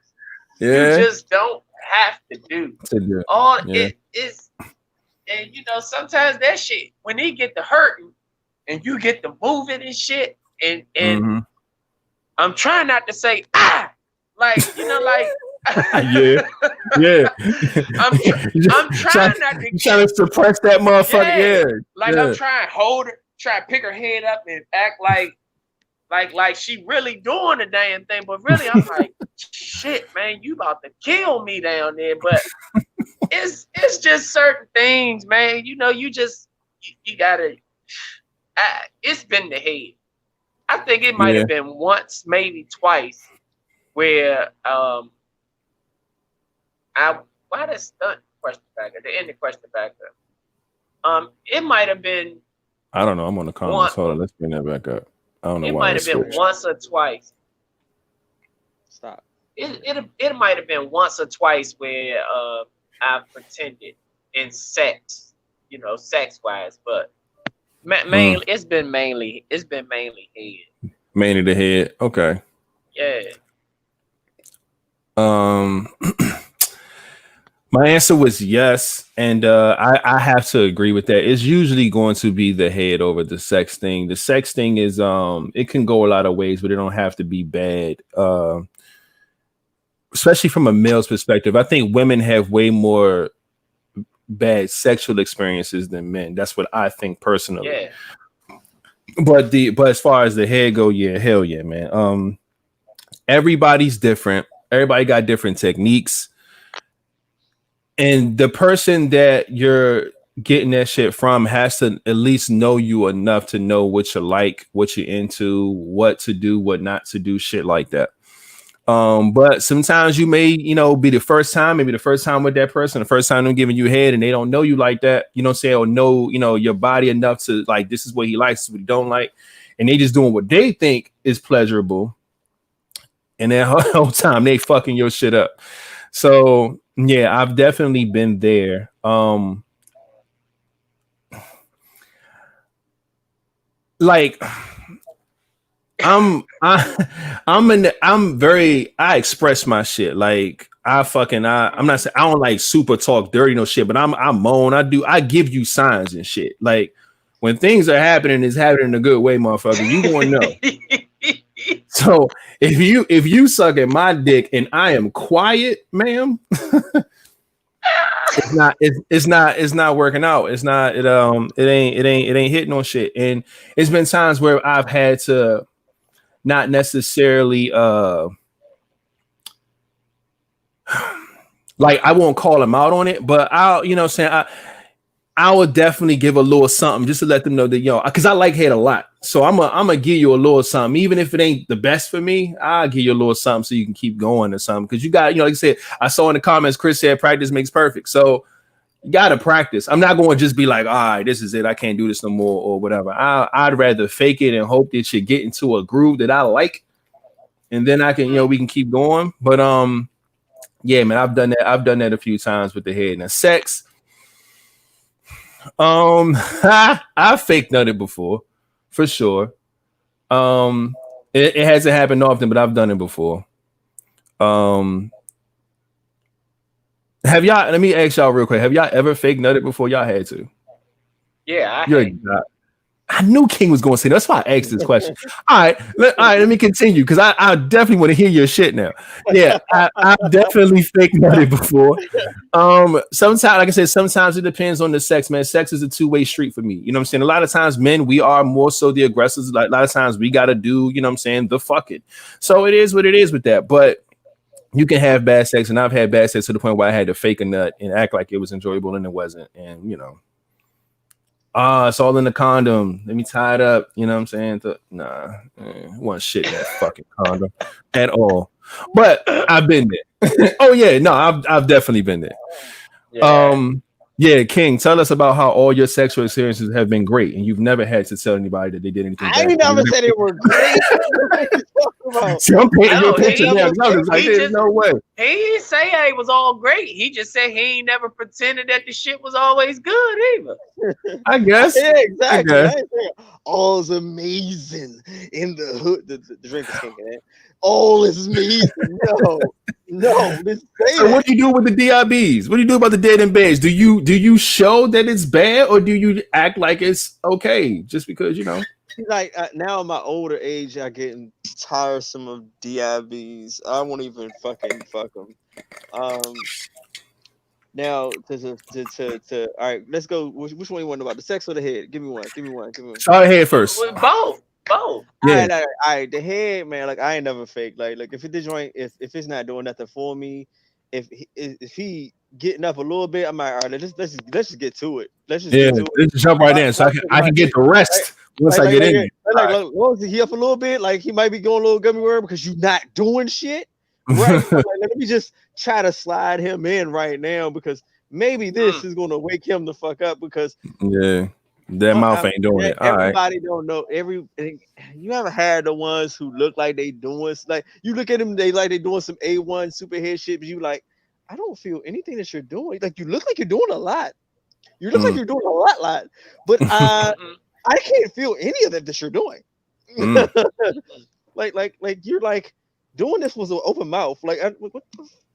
you just don't have to do. It is, and sometimes that shit when he get to hurting and you get to moving and shit, and I'm trying not to say like like yeah. I'm trying not to trying to suppress that motherfucker. I'm trying to hold her, try to pick her head up and act like she really doing the damn thing, but really I'm like, shit, man, you about to kill me down there. But it's just certain things, man. You gotta. It's been the head. I think it might have been once, maybe twice, where why the stunt question back up? The end of question back up. It might have been. I don't know. I'm on the comments. Hold on, let's bring that back up. I don't know. It might have been once or twice. Stop. It might have been once or twice where I pretended in sex, sex wise, but. Mainly, it's been mainly head. Mainly the head. Okay. Yeah. My answer was yes, and I have to agree with that. It's usually going to be the head over the sex thing. The sex thing is it can go a lot of ways, but it don't have to be bad. Especially from a male's perspective, I think women have way more bad sexual experiences than men. That's what I think personally. Yeah. But as far as the head go, yeah, hell yeah, man. Everybody's different. Everybody got different techniques. And the person that you're getting that shit from has to at least know you enough to know what you like, what you're into, what to do, what not to do, shit like that. But sometimes you may, be the first time, maybe the first time with that person, the first time them giving you head, and they don't know you like that, say, or know, your body enough to like, this is what he likes, this is what he don't like. And they just doing what they think is pleasurable. And that whole time they fucking your shit up. So yeah, I've definitely been there. Like I express my shit. Like I'm not saying I don't like super talk dirty no shit, but I moan. I give you signs and shit. Like when things are happening, it's happening in a good way, motherfucker. You gonna know. So if you suck at my dick and I am quiet, ma'am, it's not working out. It ain't hitting on shit. And it's been times where I've had to not necessarily like I won't call them out on it, but I'll I would definitely give a little something just to let them know that because I like head a lot. So I'm gonna give you a little something, even if it ain't the best for me. I'll give you a little something so you can keep going or something. Because you got, like I said, I saw in the comments, Chris said practice makes perfect. So you gotta practice. I'm not going to just be like, all right, this is it. I can't do this no more or whatever. I'd rather fake it and hope that you get into a groove that I like, and then I can, we can keep going. But yeah, man, I've done that. I've done that a few times with the head. Now, sex. I fake nutted before, for sure. It hasn't happened often, but I've done it before. Have y'all? Let me ask y'all real quick. Have y'all ever fake nutted before? Y'all had to? Yeah, I knew King was going to say that. That's why I asked this question. All right, let me continue because I definitely want to hear your shit now. Yeah, I've definitely fake nutted before. Sometimes, like I said, sometimes it depends on the sex, man. Sex is a two-way street for me. You know what I'm saying? A lot of times, men, we are more so the aggressors. Like a lot of times, we got to do, you know what I'm saying, the fucking. So it is what it is with that. But you can have bad sex, and I've had bad sex to the point where I had to fake a nut and act like it was enjoyable and it wasn't, and it's all in the condom. Let me tie it up. You know what I'm saying? Wasn't shit in that fucking condom at all. But I've been there. Oh yeah, no, I've definitely been there. Yeah, King, tell us about how all your sexual experiences have been great, and you've never had to tell anybody that they did anything bad. I ain't never said they were great. See, I'm painting your picture now. There's no way. He didn't say it was all great. He just said he ain't never pretended that the shit was always good either. I guess. Yeah, exactly. I ain't saying all's amazing in the hood. The drink is kicking. All is amazing. No. So what do you do with the DIBs? What do you do about the dead in beds? Do you show that it's bad, or do you act like it's okay just because Like now in my older age, I getting tiresome of DIBs. I won't even fucking fuck them. Now to all right, let's go. Which one you want about, the sex or the head? Give me one. Start head first. Both. Yeah. All right. The head, man. Like I ain't never fake. Like if it joint, if it's not doing nothing for me, if he getting up a little bit, I'm like, all right, let's just get to it. Let's just jump right in, so I can get the rest once I get in. Like, long as he up a little bit, like he might be going a little gummy worm because you're not doing shit. Right. So, let me just try to slide him in right now because maybe this is gonna wake him the fuck up because that mouth ain't doing it. Everybody don't know. You ever had the ones who look like they doing, like you look at them, they doing some A1 superhead shit, but you like, I don't feel anything that you're doing. Like you look like you're doing a lot. You look like you're doing a lot, but I can't feel any of that you're doing. like you're like doing this was an open mouth. Like what the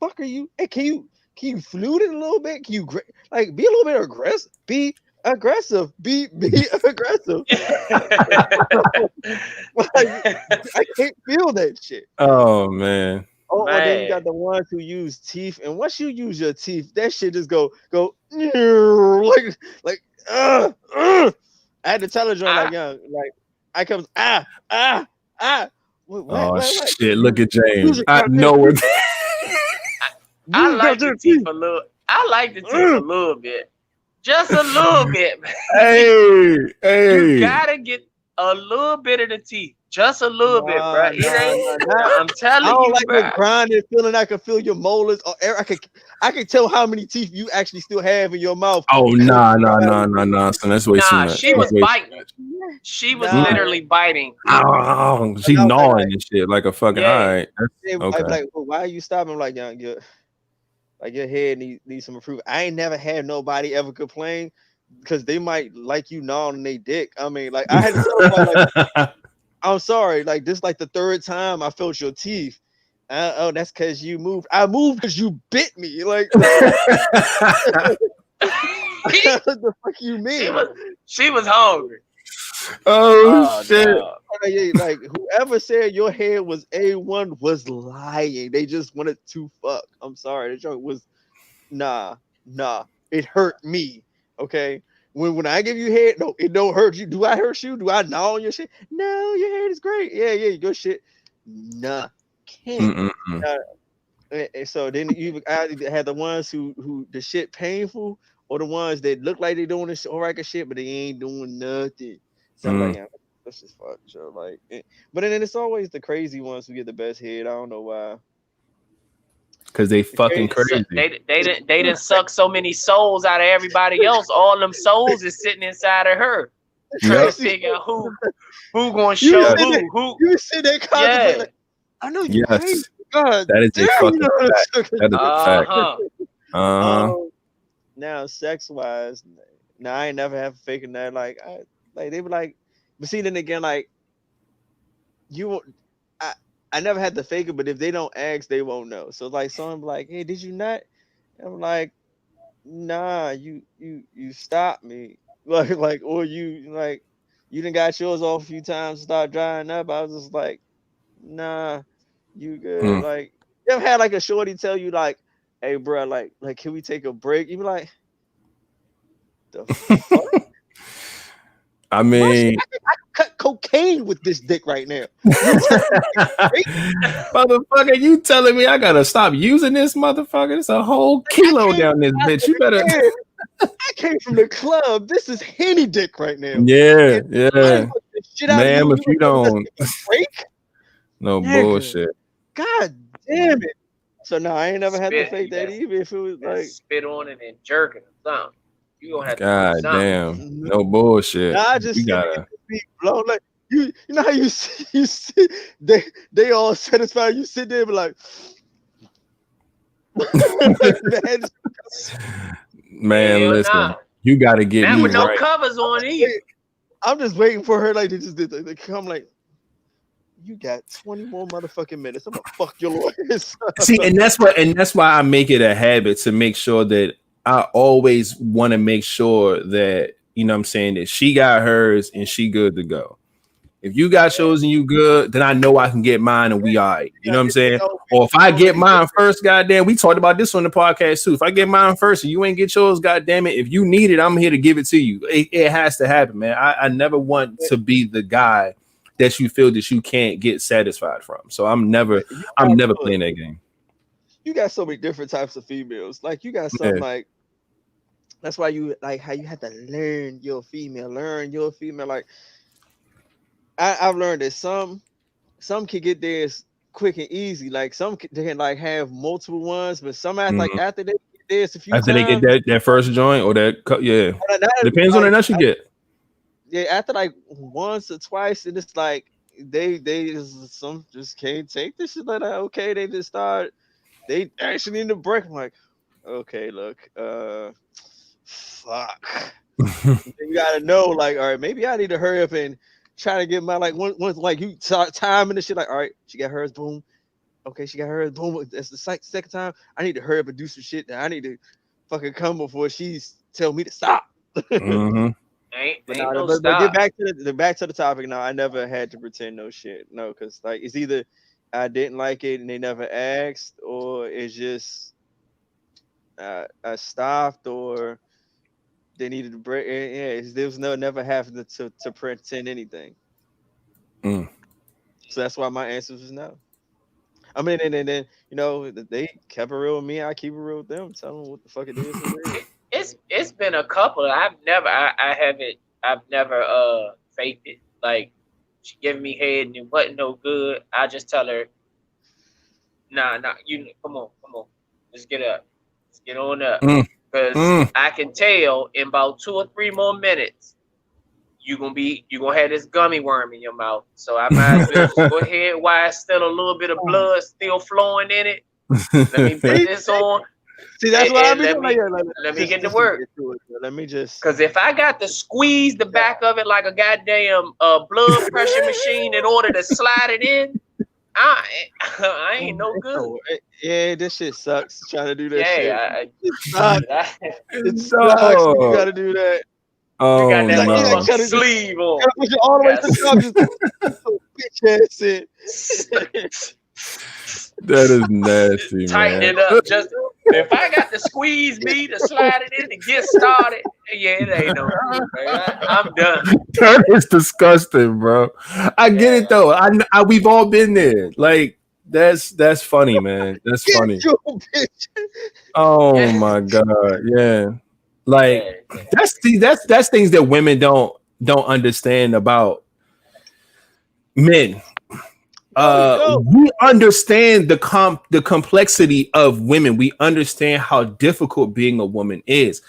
fuck are you? Hey, can you flute it a little bit? Can you be a little bit aggressive? Be aggressive. Be aggressive. I can't feel that shit. Oh man. Oh, and then you got the ones who use teeth, and once you use your teeth, that shit just go like I had to tell her like I comes shit! Look at James. I know it. I like the teeth a little. I like the teeth a little bit, just a little bit. Hey! You gotta get a little bit of the teeth, Just a little bit, bro. It ain't. I'm I telling don't you, like bro. that grinding feeling. I can feel your molars. Or I can tell how many teeth you actually still have in your mouth. Oh, nah. So that's way too Nah, much. she was That's way too biting. much. She was Nah. literally biting. Oh, she I was gnawing and shit like a fucking. Yeah. All right. They was Okay. like, well, why are you stopping? I'm like, young, your head needs some improvement. I ain't never had nobody ever complain because they might like you gnawing their dick. I mean, like I had to tell somebody, like, I'm sorry, like this like the third time I felt your teeth. Oh, that's because you moved. I moved because you bit me. Like, what the fuck you mean? She was hungry. Oh shit. No. Like whoever said your hair was A1 was lying. They just wanted to fuck. I'm sorry. The joke was nah. It hurt me. Okay. When I give you head, no, it don't hurt you. Do I hurt you? Do I gnaw on your shit? No, your head is great. Yeah, your shit. Nah, can't. And so then you either had the ones who the shit painful, or the ones that look like they doing this all right shit, but they ain't doing nothing. So I'm like, yeah, that's just fuck, Joe. Like, but then it's always the crazy ones who get the best head. I don't know why. Because they fucking crazy. They didn't suck so many souls out of everybody else. All them souls is sitting inside of her. Trying to figure out who gonna show who. You sit there contemplating. Like, I know you crazy. God, that is a fucking fact. That is a fact. Now, sex wise, now I ain't never have faking that. Like they be like, but see, then again, like I never had to fake it, but if they don't ask, they won't know. So like, someone be like, hey, did you not? I'm like, nah, you stopped me, like, or you done got yours off a few times and start drying up. I was just like, nah, you good. Like, you ever had like a shorty tell you like, hey, bro, like, can we take a break? You be like, the fuck? I mean, I can cut cocaine with this dick right now. Motherfucker, you telling me I gotta stop using this motherfucker? It's a whole kilo down this bitch. You better. I came from the club. This is Henny dick right now. Yeah. Ma'am, if you don't break, no bullshit. God damn it. So no, I ain't never had to fake that either. If it was like spit on it and jerk it or something. You gonna have God to do something. damn, no bullshit. Nah, I just you gotta be blown. Like you know how you see they all satisfied. You sit there and be like, man, listen, you gotta get that me with right. No covers on either. I'm just waiting for her like they come like, you got 20 more motherfucking minutes. I'm gonna fuck your lawyers. See, and that's why I make it a habit to make sure that I always want to make sure that, you know what I'm saying, that she got hers and she good to go. If you got yours and you good, then I know I can get mine and we all right. You know what I'm saying? Or if I get mine first, goddamn, we talked about this on the podcast too. If I get mine first and you ain't get yours, goddamn it, if you need it, I'm here to give it to you. It has to happen, man. I never want to be the guy that you feel that you can't get satisfied from. So I'm never playing that game. You got so many different types of females. Like you got some like, that's why you like how you have to learn your female. Like I've learned that some can get theirs quick and easy. Like some they can like have multiple ones, but some like after they get theirs a few times, they get that first joint or that depends on the nuts you get. Yeah, after like once or twice, and it's like they some just can't take this shit. Like okay, they just start. They actually need a break. I'm like, okay, look, fuck. You gotta know, like, all right, maybe I need to hurry up and try to get my like once like you start timing the shit. Like, all right, she got hers, boom. Okay, she got hers, boom. That's the second time. I need to hurry up and do some shit. That I need to fucking come before she's tell me to stop. Ain't But stop. get back to the topic. No, I never had to pretend no shit. No, because like it's either I didn't like it and they never asked, or it's just I stopped, or they needed to break. Yeah, there was never having to pretend anything. So that's why my answer was no. I mean, and then you know they kept it real with me. I keep it real with them. Tell them what the fuck it is. It's been a couple. I've never faked it. Like she giving me head and it wasn't no good, I just tell her, nah, you come on. Let's get up. Let's get on up. Because I can tell in about 2 or 3 more minutes, you're gonna have this gummy worm in your mouth. So I might as well just go ahead while it's still a little bit of blood still flowing in it. Let me put this on. See, that's what I mean. Let me get to work. Let me just. Because if I got to squeeze the back of it like a goddamn blood pressure machine in order to slide it in, I ain't no good. Yeah, this shit sucks. Trying to do that shit. It sucks. It sucks. You gotta do that. Oh, you got that no. motherfucking sleeve on. You gotta push it all the way to the top. Just bitch ass shit. That is nasty, Tighten man. it up. Just if I got to squeeze me to slide it in to get started, yeah, it ain't no good, man. I'm done. That is disgusting, bro. I get it though. I we've all been there. Like that's funny, man. That's funny. Oh my god, yeah. Like that's things that women don't understand about men. We understand the complexity of women. We understand how difficult being a woman is.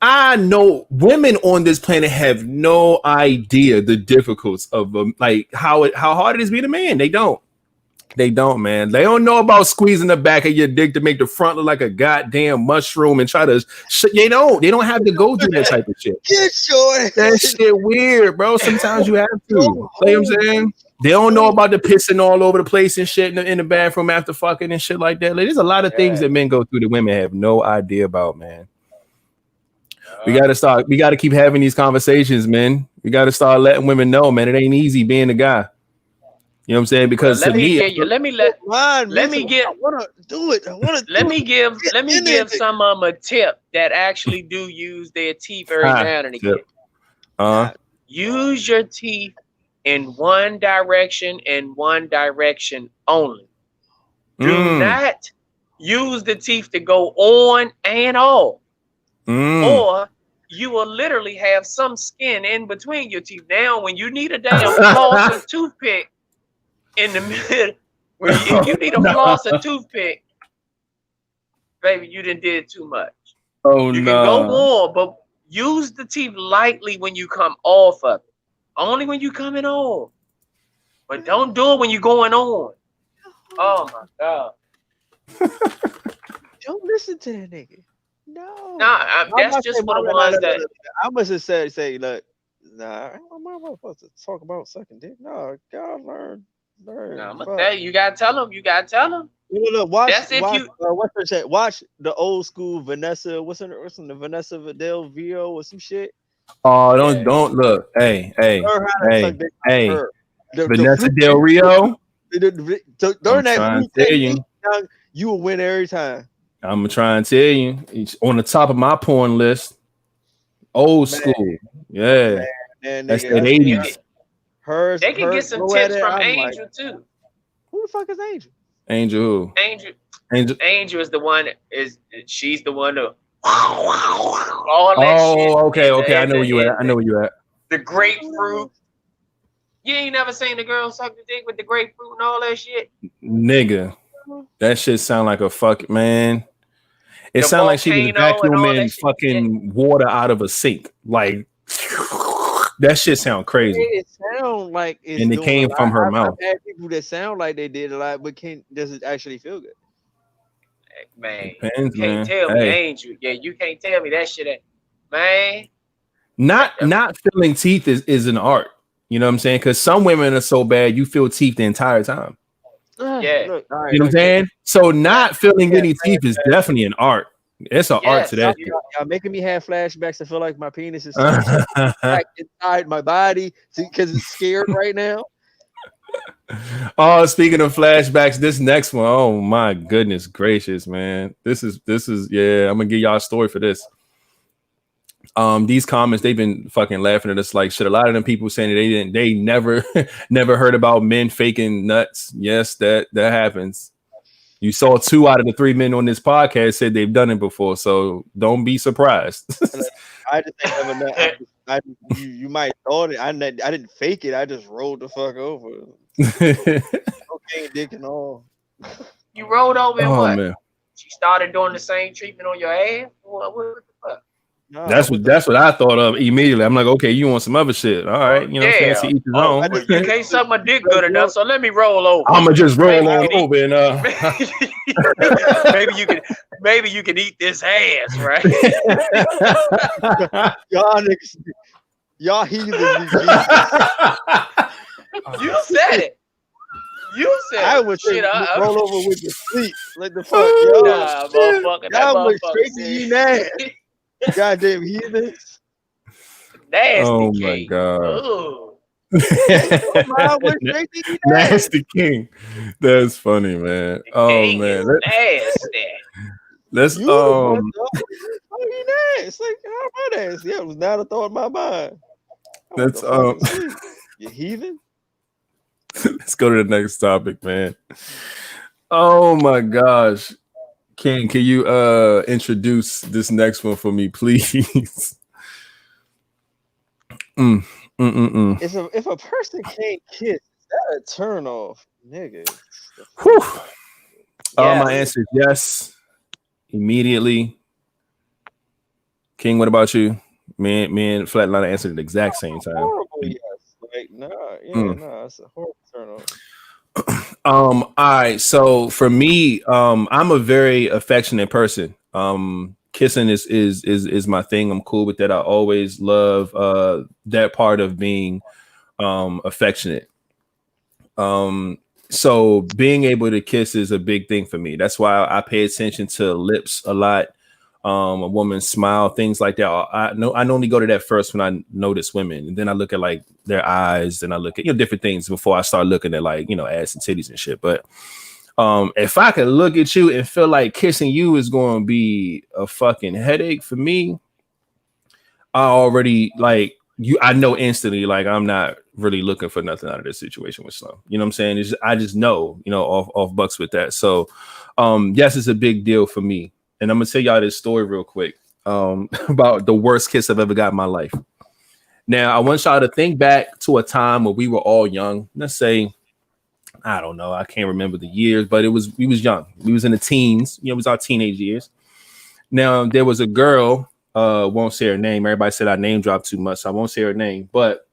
I know women on this planet have no idea the difficulties of like how hard it is being a man. They don't, man. They don't know about squeezing the back of your dick to make the front look like a goddamn mushroom and try to. They don't have to go through that type of shit. Get your that shit weird, bro. Sometimes you have to. You know what I'm saying? They don't know about the pissing all over the place and shit in the bathroom after fucking and shit like that. Like, there's a lot of things that men go through that women have no idea about, man. We gotta keep having these conversations, man. We gotta start letting women know, man. It ain't easy being a guy. You know what I'm saying? Because let me give some of them a tip that actually do use their teeth every now and again. Use your teeth in one direction and one direction only. Do not use the teeth to go on and off. Or you will literally have some skin in between your teeth. Now, when you need a damn floss or toothpick in the middle, if you need a floss or toothpick, baby, you done did too much. You can go more, but use the teeth lightly when you come off of it. Only when you coming on. But don't do it when you're going on. Oh my God. Don't listen to that nigga. No. That's just for the ones that I must have say, look, I'm not supposed to talk about sucking dick. No, God learn. I'm gonna tell you, you gotta tell them. Look, watch the old school Vanessa. What's in the Vanessa Vidal Vio or some shit? Oh, don't look. Hey. Vanessa Del Rio. During that, you will win every time. I'm gonna try and tell you, it's on the top of my porn list. Old school, yeah. That's the 80s. They can get some tips from Angel too. Who the fuck is Angel? Angel who? Angel is the one. She's the one to all that shit. Okay. I know where you at. The grapefruit. You ain't never seen the girl suck the dick with the grapefruit and all that shit? Nigga, that shit sound like a fuck, man. It sound like she was vacuuming fucking water out of a sink. Like, that shit sound crazy. It sound like and it came from her mouth. I've had people that sound like they did a lot, but does it actually feel good? Man, Depends, you can't tell me, Angel. Yeah, you can't tell me that shit, man. Not feeling teeth is an art. You know what I'm saying? Because some women are so bad, you feel teeth the entire time. Yeah. Look, you know what I'm saying? So not feeling any teeth is definitely an art. It's an art to that. Y'all making me have flashbacks. I feel like my penis is back inside my body because it's scared right now. Oh, speaking of flashbacks, this next one, oh my goodness gracious, man. This is I'm gonna give y'all a story for this. These comments, they've been fucking laughing at us like shit. A lot of them people saying that they never heard about men faking nuts. Yes, that happens. You saw 2 out of the 3 men on this podcast said they've done it before, so don't be surprised. I just ain't never nut. You might thought it. I didn't fake it. I just rolled the fuck over. Okay, dick and all. You rolled over and Oh what? man, She started doing the same treatment on your ass? What the fuck? Nah, that's what I thought of immediately. I'm like, okay, you want some other shit? All right, you know what I'm saying? Yeah. To each his Oh, own. you can't suck my dick good enough, so let me roll over. I'ma just roll Maybe you on can over and maybe you can eat this ass, right? y'all niggas, y'all heathens. You said it. You said I would shit. roll over with your sleep. Like the fuck, y'all. Nah, motherfucker. That Y'all went motherfucker straight to you nasty. Goddamn heathens. Nasty Oh my king. god. Ooh. I went straight to you nasty. Nasty King. That's funny, man. Oh King man. is nasty. Let's You the one, dog. How you nasty? Like how am I nasty? Yeah, it was not a thought in my mind. I went let's to fucking sleep. You heathen. let's go to the next topic, man. Oh my gosh. King, can you introduce this next one for me, please? If a person can't kiss, is that a turn off, nigga? Whew. Yes. My answer is yes. Immediately. King, what about you? Me and Flatliner answered at the exact same time. Horrible, yes. Like, nah, it's a horrible turn off. All right. So for me, I'm a very affectionate person. Kissing is my thing. I'm cool with that. I always love that part of being affectionate. So being able to kiss is a big thing for me. That's why I pay attention to lips a lot. A woman's smile, things like that. I normally go to that first when I notice women, and then I look at like their eyes, and I look at different things before I start looking at like ass and titties and shit. But if I could look at you and feel like kissing you is going to be a fucking headache for me, I already like you. I know instantly like I'm not really looking for nothing out of this situation with Slim. You know what I'm saying? I just know off bucks with that. So yes, it's a big deal for me. And I'm gonna tell y'all this story real quick about the worst kiss I've ever got in my life. Now, I want y'all to think back to a time when we were all young. Let's say, I don't know, I can't remember the years, but we was young. We was in the teens. It was our teenage years. Now, there was a girl, won't say her name. Everybody said I name dropped too much, so I won't say her name. But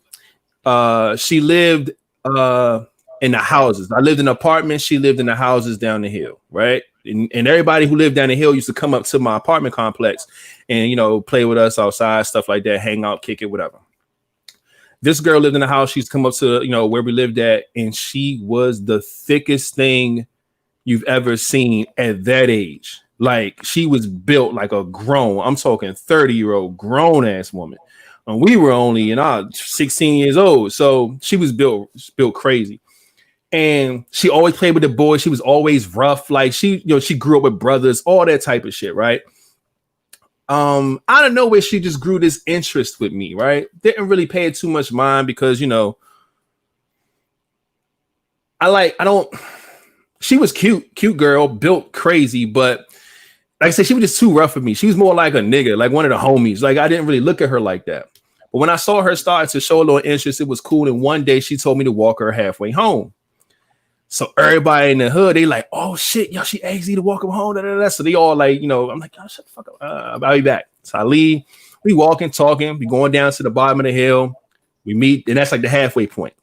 she lived in the houses. I lived in apartments. She lived in the houses down the hill, right? And everybody who lived down the hill used to come up to my apartment complex and, play with us outside, stuff like that, hang out, kick it, whatever. This girl lived in the house. She used to come up to, where we lived at. And she was the thickest thing you've ever seen at that age. Like she was built like a I'm talking 30-year-old grown ass woman. And we were only, 16 years old. So she was built crazy. And she always played with the boys. She was always rough. Like she grew up with brothers, all that type of shit, right? Out of nowhere, she just grew this interest with me, right? Didn't really pay it too much mind because, she was cute girl, built crazy, but like I said, she was just too rough for me. She was more like a nigga, like one of the homies. Like I didn't really look at her like that. But when I saw her start to show a little interest, it was cool. And one day she told me to walk her halfway home. So everybody in the hood, they like, oh shit, yo, she asked you to walk him home. Da, da, da. So they all like, I'm like, oh, shut the fuck up. I'll be back. So I leave. We walking, talking. We going down to the bottom of the hill. We meet, and that's like the halfway point.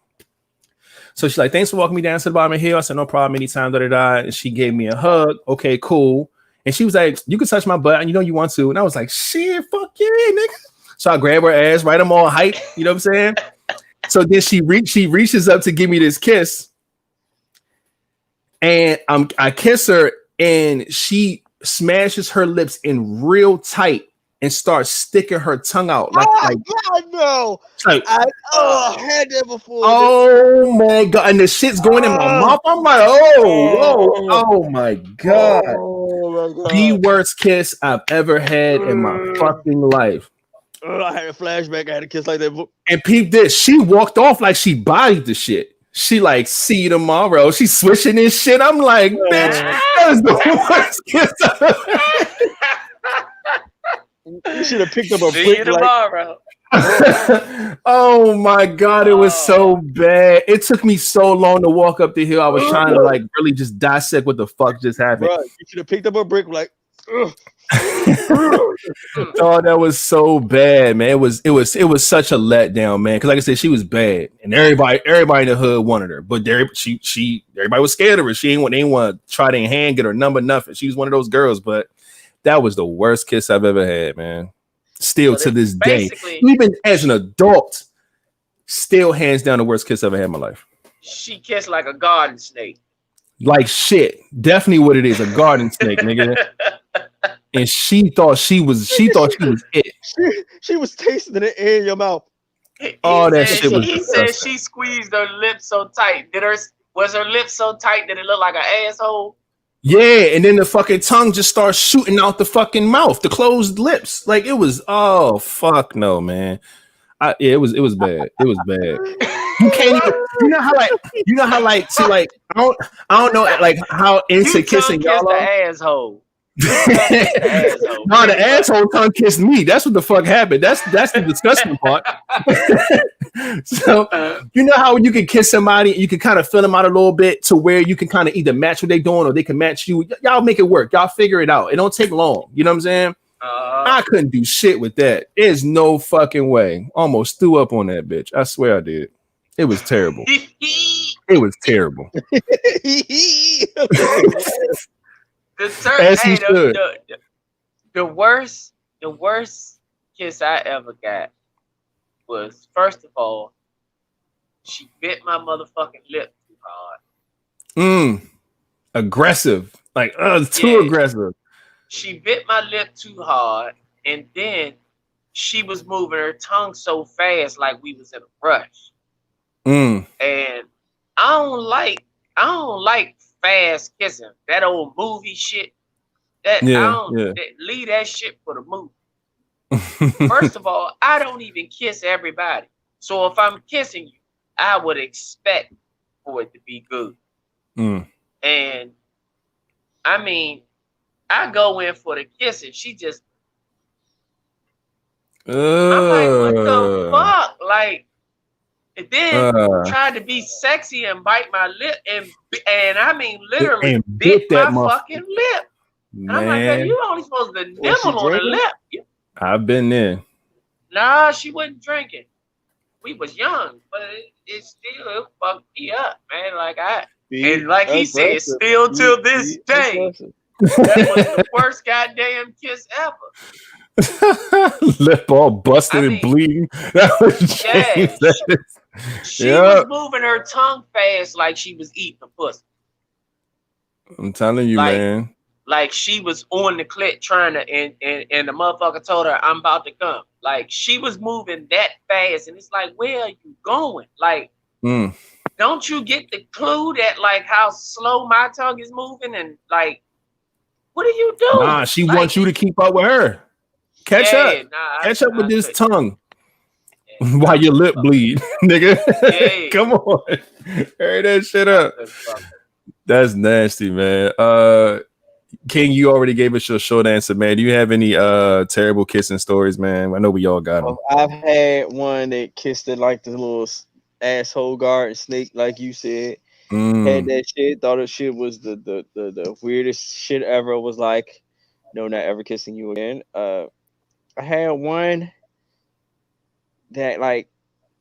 So she's like, thanks for walking me down to the bottom of the hill. I said, no problem, anytime, da da da. And she gave me a hug. Okay, cool. And she was like, you can touch my butt, and you want to. And I was like, shit, fuck yeah, nigga. So I grab her ass, right? I'm all hype. You know what I'm saying? So then she reaches up to give me this kiss. And I kiss her, and she smashes her lips in real tight and starts sticking her tongue out. Like God, no. Like, I had that before. Oh my god. And the shit's going in my mouth. I'm like, oh my god. Oh my god. The worst kiss I've ever had in my fucking life. I had a flashback. I had a kiss like that. And peep this. She walked off like she bodied the shit. She like, see you tomorrow. She's swishing this shit. I'm like, bitch, that is the worst kiss I've ever had. You should have picked up a see brick. you tomorrow. Oh my god, it was so bad. It took me so long to walk up the hill. I was trying to like really just dissect what the fuck just happened. Bro, you should have picked up a brick like. Oh, that was so bad, man. It was such a letdown, man. Because like I said, she was bad, and everybody in the hood wanted her, but everybody was scared of her. They ain't want to try to hand get her number, nothing. She was one of those girls, but that was the worst kiss I've ever had, man. Still to this day, even as an adult, still hands down the worst kiss I've ever had in my life. She kissed like a garden snake. Like shit, definitely what it is, a garden snake, nigga. And she thought she was it. She was tasting it in your mouth. He said she squeezed her lips so tight. Was her lips so tight that it looked like an asshole? Yeah, and then the fucking tongue just starts shooting out the fucking mouth, the closed lips. Like it was, oh fuck no, man. It was bad. It was bad. You can't even, you know how like see like I don't know like how into kissing y'all the asshole. No, the asshole tongue kissed me. That's what the fuck happened. That's the disgusting part. So you know how you can kiss somebody, you can kind of fill them out a little bit to where you can kind of either match what they're doing or they can match you. Y'all make it work. Y'all figure it out. It don't take long. You know what I'm saying? I couldn't do shit with that. There's no fucking way. Almost threw up on that bitch. I swear I did. It was terrible. It was terrible. The worst kiss I ever got was, first of all, she bit my motherfucking lip too hard. Aggressive. Like, too aggressive. She bit my lip too hard, and then she was moving her tongue so fast like we was in a rush. And I don't like fast kissing. That old movie shit. Leave that shit for the movie. First of all, I don't even kiss everybody. So if I'm kissing you, I would expect for it to be good. And I mean, I go in for the kissing. She just I'm like, what the fuck? Like, and then tried to be sexy and bite my lip and I mean literally bit my fucking lip. And I'm like, hey, you only supposed to nibble on the lip. I've been there. Nah, she wasn't drinking. We was young, but it still fucked me up, man. Like and like he said, still till this day, that was the worst goddamn kiss ever. Lip all busted and bleeding. That was she was moving her tongue fast like she was eating a pussy. I'm telling you, man. Like she was on the clit trying to, and the motherfucker told her, I'm about to come. Like she was moving that fast, and it's like, where are you going? Like, don't you get the clue that like how slow my tongue is moving, and like, what are you doing? Nah, she wants you to keep up with her. Catch up with this tongue while your lip bleed, nigga. Come on, hurry that shit up. That's nasty, man. King, you already gave us your short answer, man. Do you have any terrible kissing stories, man? I know we all got them. I've had one that kissed it like the little asshole garden snake, like you said. Had that shit, thought the shit was the weirdest shit ever. Was like, no, not ever kissing you again. I had one that like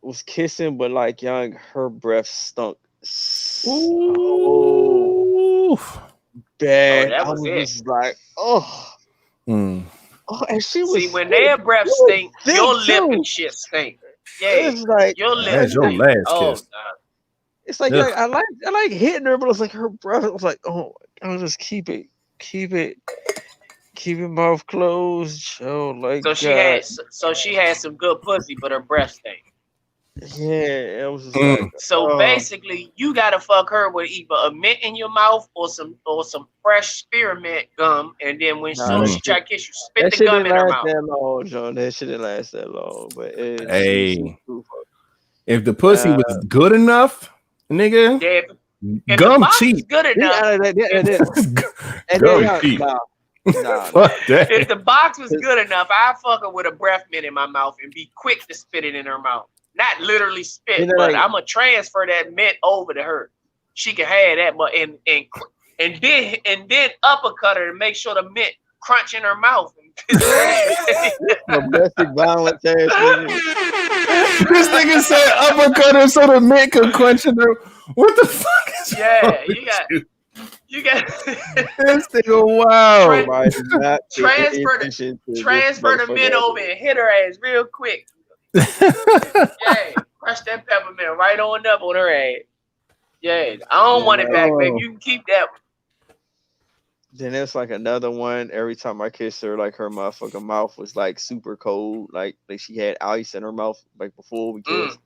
was kissing, but like young, her breath stunk. Ooh. Bad. I was just like, and she was. See, when their breath stink, your lip and shit stink. Yeah, it's like your lip. That's your last kiss. It's like, I like hitting her, but it's like her breath. It was like, I'll just keep it mouth closed. Oh, like so she had some good pussy, but her breath stank. Yeah, it was just like, so basically you gotta fuck her with either a mint in your mouth or some fresh spearmint gum, and then when soon as she try to kiss you, spit the gum in her mouth. That long, John. That shit didn't last that long. But if the pussy was good enough, nigga, gum cheap. Good enough. Gum cheap. Nah. Fuck that. If the box was good enough, I'd fuck her with a breath mint in my mouth and be quick to spit it in her mouth. Not literally spit, You know, but like- I'm gonna transfer that mint over to her. She can have that, but and then uppercut her and make sure the mint crunch in her mouth. Domestic violence ass nigga. This nigga said uppercut her so the mint could crunch in her. What the fuck is Yeah, wrong with you got this nigga? Wow. Everybody is not paying Transfer the- attention to this transfer the mint motherfucker. over and hit her ass real quick. Yeah, crush that peppermint right on up on her ass. Yeah, I don't want it back, baby. You can keep that one. Then there's like another one. Every time I kissed her, like her motherfucking mouth was like super cold, like she had ice in her mouth, like before we kissed.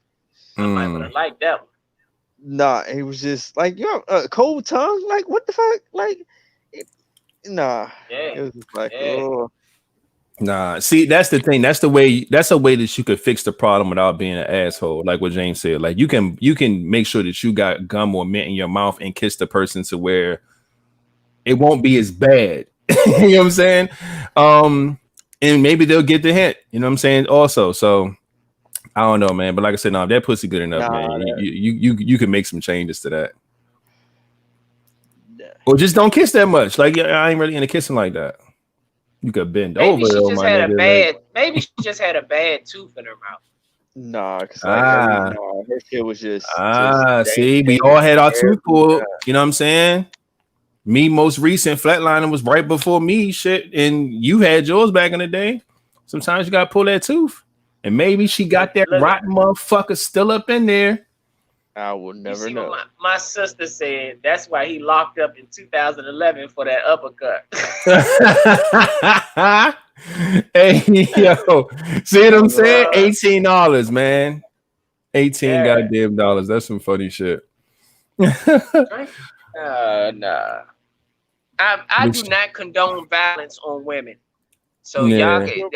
I might would have liked that one. Nah, it was just like cold tongue. Like what the fuck? Like, nah. It Yeah, was just like, Yeah. oh, Nah, see, that's the thing. That's a way that you could fix the problem without being an asshole. Like what James said. Like you can make sure that you got gum or mint in your mouth and kiss the person to where it won't be as bad. You know what I'm saying? And maybe they'll get the hint. You know what I'm saying? Also, so I don't know, man. But like I said, no, that pussy good enough, Nah, man. that- You can make some changes to that. nah. Or just don't kiss that much. Like I ain't really into kissing like that. You could bend maybe over. she though, just my had nigga, a bad. Maybe she just had a bad tooth in her mouth. Nah, cause like her shit was just. See, we all had our tooth pulled. You know what I'm saying? Me, most recent flatlining was right before me, shit, and you had yours back in the day. Sometimes you gotta pull that tooth, and maybe she got that rotten motherfucker still up in there. I will never you see know. What my sister said that's why he locked up in 2011 for that uppercut. Hey yo, see what I'm saying? $18, man. 18 goddamn dollars. That's some funny shit. Nah. I do not condone violence on women. So Yeah. y'all,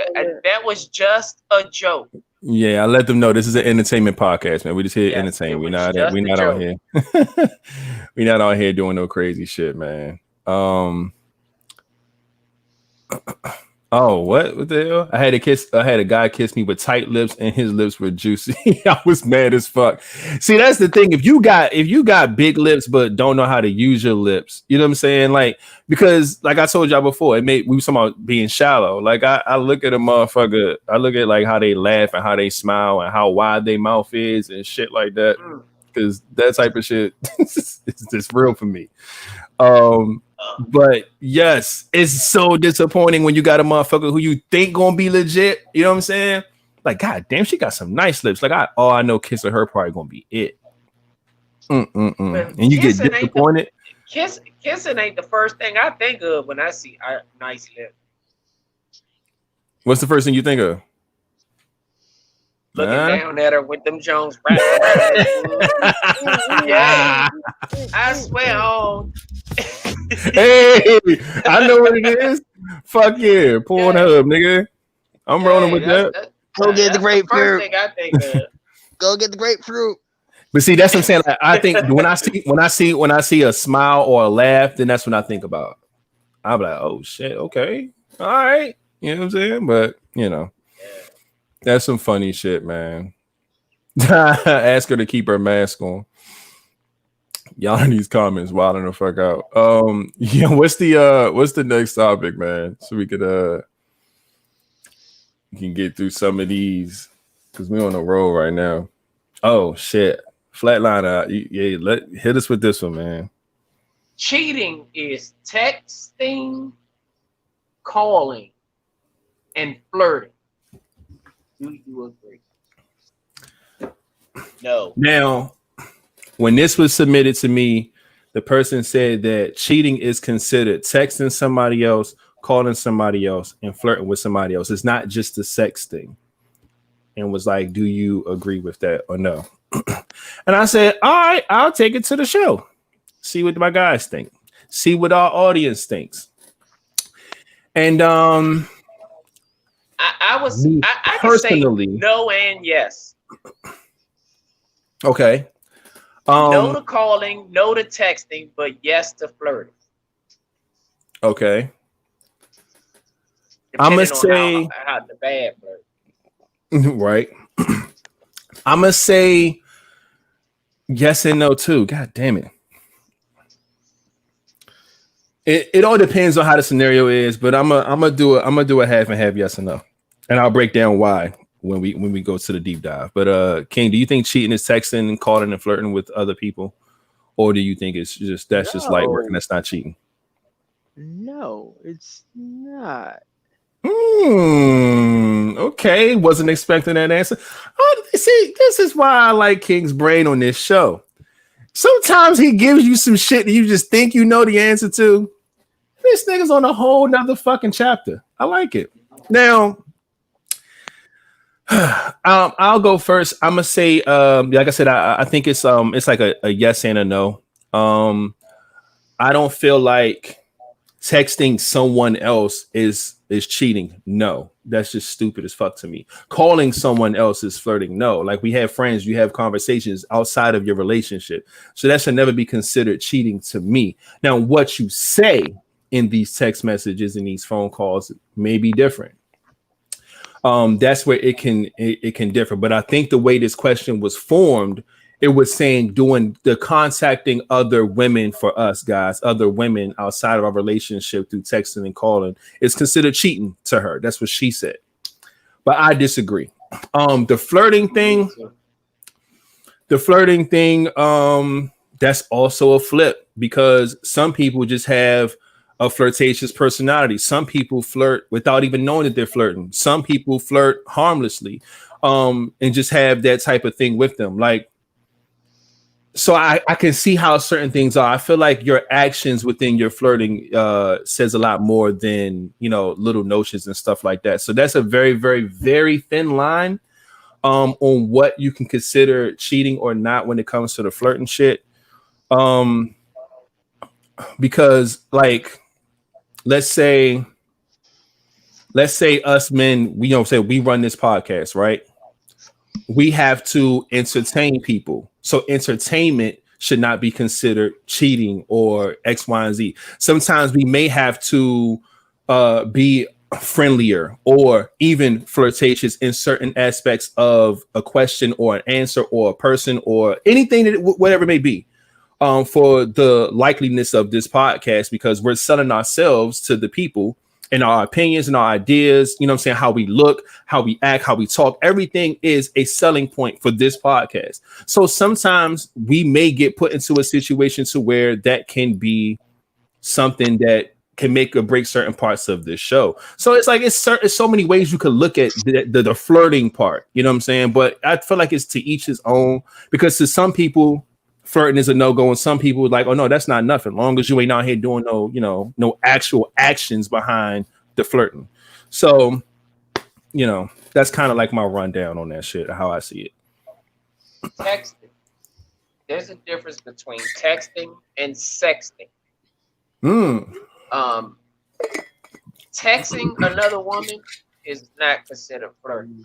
that was just a joke. Yeah, I let them know this is an entertainment podcast, man. We just here to Yeah, entertain. it We're was not just a out here. We're not out here doing no crazy shit, man. Oh, what the hell? I had a guy kiss me with tight lips and his lips were juicy. I was mad as fuck. See, that's the thing. If you got big lips but don't know how to use your lips, you know what I'm saying? Like, because like I told y'all before, we were talking about being shallow. Like I look at a motherfucker, I look at like how they laugh and how they smile and how wide their mouth is and shit like that. Because that type of shit is just real for me. But yes, it's so disappointing when you got a motherfucker who you think gonna be legit. You know what I'm saying? Like, god damn, she got some nice lips. Like, I know kissing her probably gonna be it. And you get disappointed. Kissing ain't the first thing I think of when I see a nice lip. What's the first thing you think of? Looking down at her with them Jones wrapped around. Yeah, I swear on. Hey, I know what it is. Fuck yeah, Pornhub, nigga. I'm rolling with that. Go get the grapefruit. First thing I think of. Go get the grapefruit. But see, that's what I'm saying. Like, I think when I see a smile or a laugh, then that's when I think about. I'm like, oh shit, okay, all right, you know what I'm saying? But you know, that's some funny shit, man. Ask her to keep her mask on. Y'all in these comments wilding the fuck out. Yeah, what's the next topic, man? So we could we can get through some of these because we're on the road right now. Oh shit. Flatliner, yeah, hit us with this one, man. Cheating is texting, calling, and flirting. Do you agree? No. Now, when this was submitted to me, the person said that cheating is considered texting somebody else, calling somebody else, and flirting with somebody else. It's not just the sex thing. And was like, do you agree with that or no? And I said, all right, I'll take it to the show. See what my guys think. See what our audience thinks. And I personally can say no and yes. Okay. No to calling, no to texting, but yes to flirting. Okay. I'm gonna depending on say how the bad flirt. right. I'm gonna say yes and no too. God damn it. It all depends on how the scenario is, but I'm gonna do a half and half yes and no, and I'll break down why when we go to the deep dive. But King, do you think cheating is texting and calling and flirting with other people, or do you think it's just just light work and that's not cheating? No, it's not. Okay, wasn't expecting that answer. Oh, see, this is why I like King's brain on this show. Sometimes he gives you some shit that you just think you know the answer to. This nigga's on a whole nother fucking chapter. I like it. Now, I'll go first. I'm gonna say, like I said, I think it's like a yes and a no. I don't feel like texting someone else is cheating. No, that's just stupid as fuck to me. Calling someone else is flirting. No, like we have friends, you have conversations outside of your relationship, so that should never be considered cheating to me. Now, what you say in these text messages and these phone calls may be different. That's where it can differ. But I think the way this question was formed, it was saying doing the contacting other women for us guys, other women outside of our relationship through texting and calling is considered cheating to her. That's what she said. But I disagree. The flirting thing, that's also a flip because some people just have a flirtatious personality. Some people flirt without even knowing that they're flirting. Some people flirt harmlessly, and just have that type of thing with them. Like, so I can see how certain things are. I feel like your actions within your flirting says a lot more than, little notions and stuff like that. So that's a very, very, very thin line on what you can consider cheating or not when it comes to the flirting shit. Because like, let's say us men, we run this podcast, right? We have to entertain people. So entertainment should not be considered cheating or X, Y, and Z. Sometimes we may have to be friendlier or even flirtatious in certain aspects of a question or an answer or a person or anything that whatever it may be. For the likeliness of this podcast, because we're selling ourselves to the people and our opinions and our ideas, how we look, how we act, how we talk, everything is a selling point for this podcast. So sometimes we may get put into a situation to where that can be something that can make or break certain parts of this show. So it's like, it's so many ways you could look at the flirting part, But I feel like it's to each his own, because to some people, flirting is a no-go, and some people are like, oh no, that's not nothing. Long as you ain't out here doing no actual actions behind the flirting. So, that's kind of like my rundown on that shit, how I see it. Texting. There's a difference between texting and sexting. Texting another woman is not considered flirting.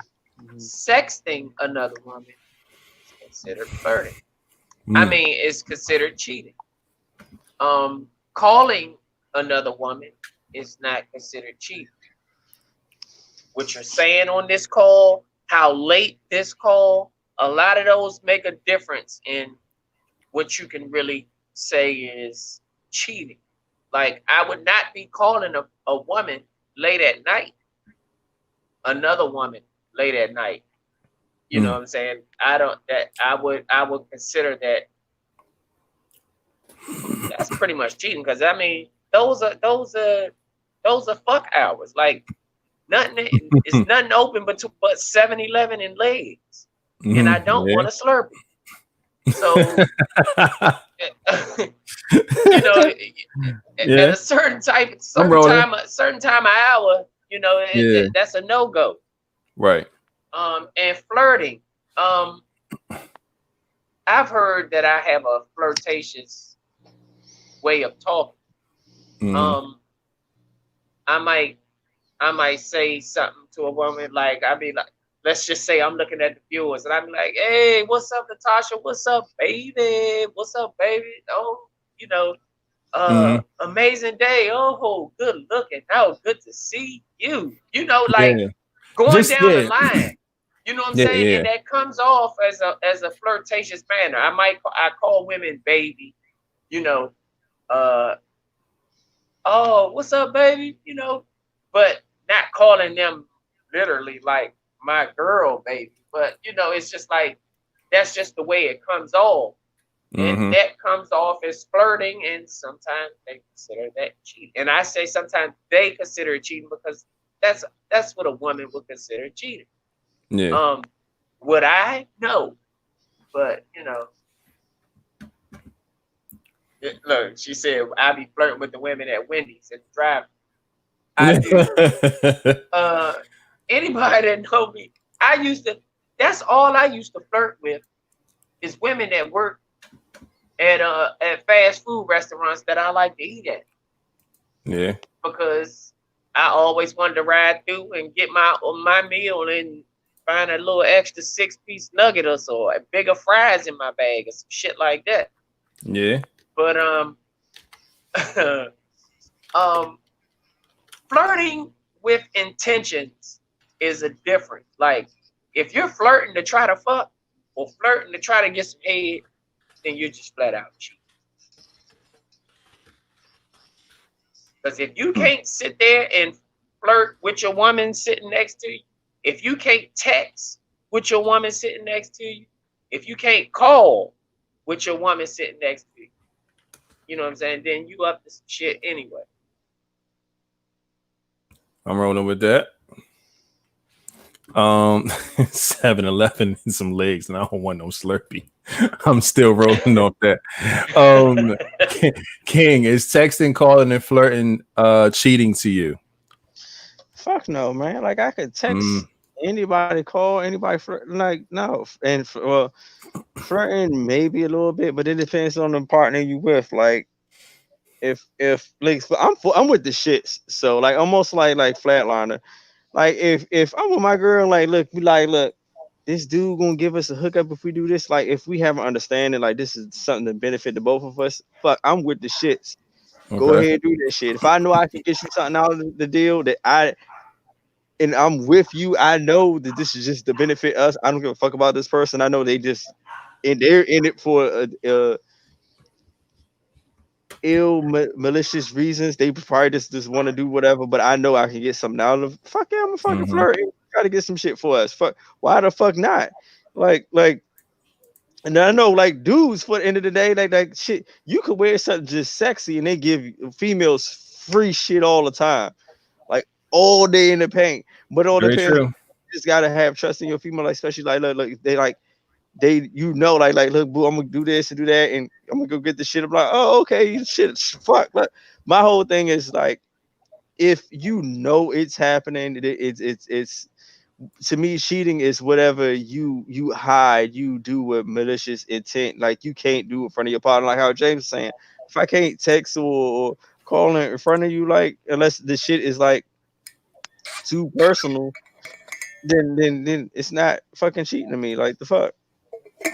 Sexting another woman is considered flirting. I mean, it's considered cheating. Calling another woman is not considered cheating. What you're saying on this call, how late this call, a lot of those make a difference in what you can really say is cheating. Like, I would not be calling a woman late at night, another woman late at night. You know what I'm saying? I would consider that that's pretty much cheating, because I mean those are fuck hours. Like, nothing is nothing open but 7-Eleven and Legs. And I don't want to slurp it. So at a certain time of hour, that's a no-go. Right. And flirting. I've heard that I have a flirtatious way of talking. I might say something to a woman, like, I'd be like, let's just say I'm looking at the viewers, and I'd be like, hey, what's up, Natasha? What's up, baby? What's up, baby? Oh, amazing day. Oh, good looking. Oh, good to see you. You know, like Yeah. going Just down the yeah. line. You know what I'm Yeah, saying? yeah. And that comes off as a flirtatious manner. I call women baby. You know, oh, what's up, baby? You know, but not calling them literally like my girl, baby. But you know, it's just like that's just the way it comes off. And Mm-hmm. that comes off as flirting, and sometimes they consider that cheating. And I say sometimes they consider it cheating because that's what a woman would consider cheating. Yeah. Would I? No. But you know, look, she said I be flirting with the women at Wendy's and drive. I do. Anybody that know me, I used to. That's all I used to flirt with is women that work at fast food restaurants that I like to eat at. Yeah. Because I always wanted to ride through and get my meal and find a little extra 6-piece nugget or so, a bigger fries in my bag or some shit like that. Yeah. But flirting with intentions is a difference. Like if you're flirting to try to fuck or flirting to try to get some head, then you're just flat out cheating. Because if you can't sit there and flirt with your woman sitting next to you, if you can't text with your woman sitting next to you, if you can't call with your woman sitting next to you, you know what I'm saying? Then you up to some shit anyway. I'm rolling with that. 7-Eleven and some legs, and I don't want no Slurpee. I'm still rolling off that. King, is texting, calling, and flirting cheating to you? Fuck no, man. Like I could text anybody, call anybody, like no. And well, flirting maybe a little bit, but it depends on the partner you with. Like if like I'm with the shits, so like almost like flatliner. Like if I'm with my girl, like look, this dude gonna give us a hookup if we do this. Like if we have an understanding, like this is something to benefit the both of us. Fuck, I'm with the shits. Go Okay. ahead, do that shit. If I know I can get you something out of the deal that I'm with you, I know that this is just to benefit us. I don't give a fuck about this person. I know they're in it for malicious reasons. They probably just want to do whatever, but I know I can get something out of. Fuck yeah, I'm a fucking flirt. Try to get some shit for us. Fuck, why the fuck not? Like, and I know like dudes for the end of the day, like shit, you could wear something just sexy and they give females free shit all the time, like all day in the paint. But it all Very depends. true. You just gotta have trust in your female, like especially like look they like look, boo, I'm gonna do this and do that, and I'm gonna go get the shit. I'm like, oh, okay, shit, fuck. But my whole thing is like, if you know it's happening, it's to me, cheating is whatever you hide, you do with malicious intent. Like you can't do in front of your partner, like how James was saying. If I can't text or call in front of you, like unless the shit is like too personal, then it's not fucking cheating to me. Like the fuck.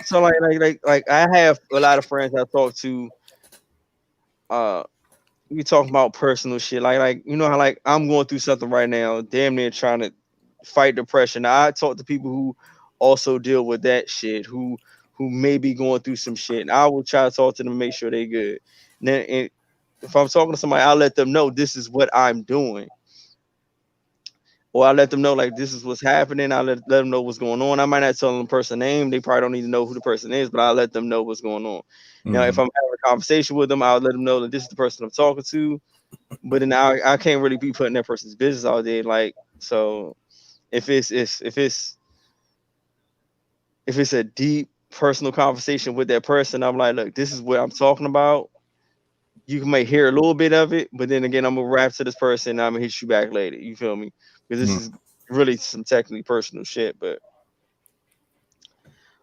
So like I have a lot of friends I talk to. We talking about personal shit. Like you know how like I'm going through something right now, damn near trying to fight depression. Now, I talk to people who also deal with that shit, who may be going through some shit. And I will try to talk to them and make sure they good. And then if I'm talking to somebody, I'll let them know this is what I'm doing. Or I let them know like this is what's happening. I let them know what's going on. I might not tell them the person name. They probably don't even know who the person is, but I'll let them know what's going on. Now, if I'm having a conversation with them, I'll let them know that this is the person I'm talking to. But then I can't really be putting that person's business out there. Like, so if it's a deep personal conversation with that person, I'm like, look, this is what I'm talking about. You might hear a little bit of it, but then again, I'm gonna rap to this person and I'm gonna hit you back later. You feel me? Because this is really some technically personal shit, but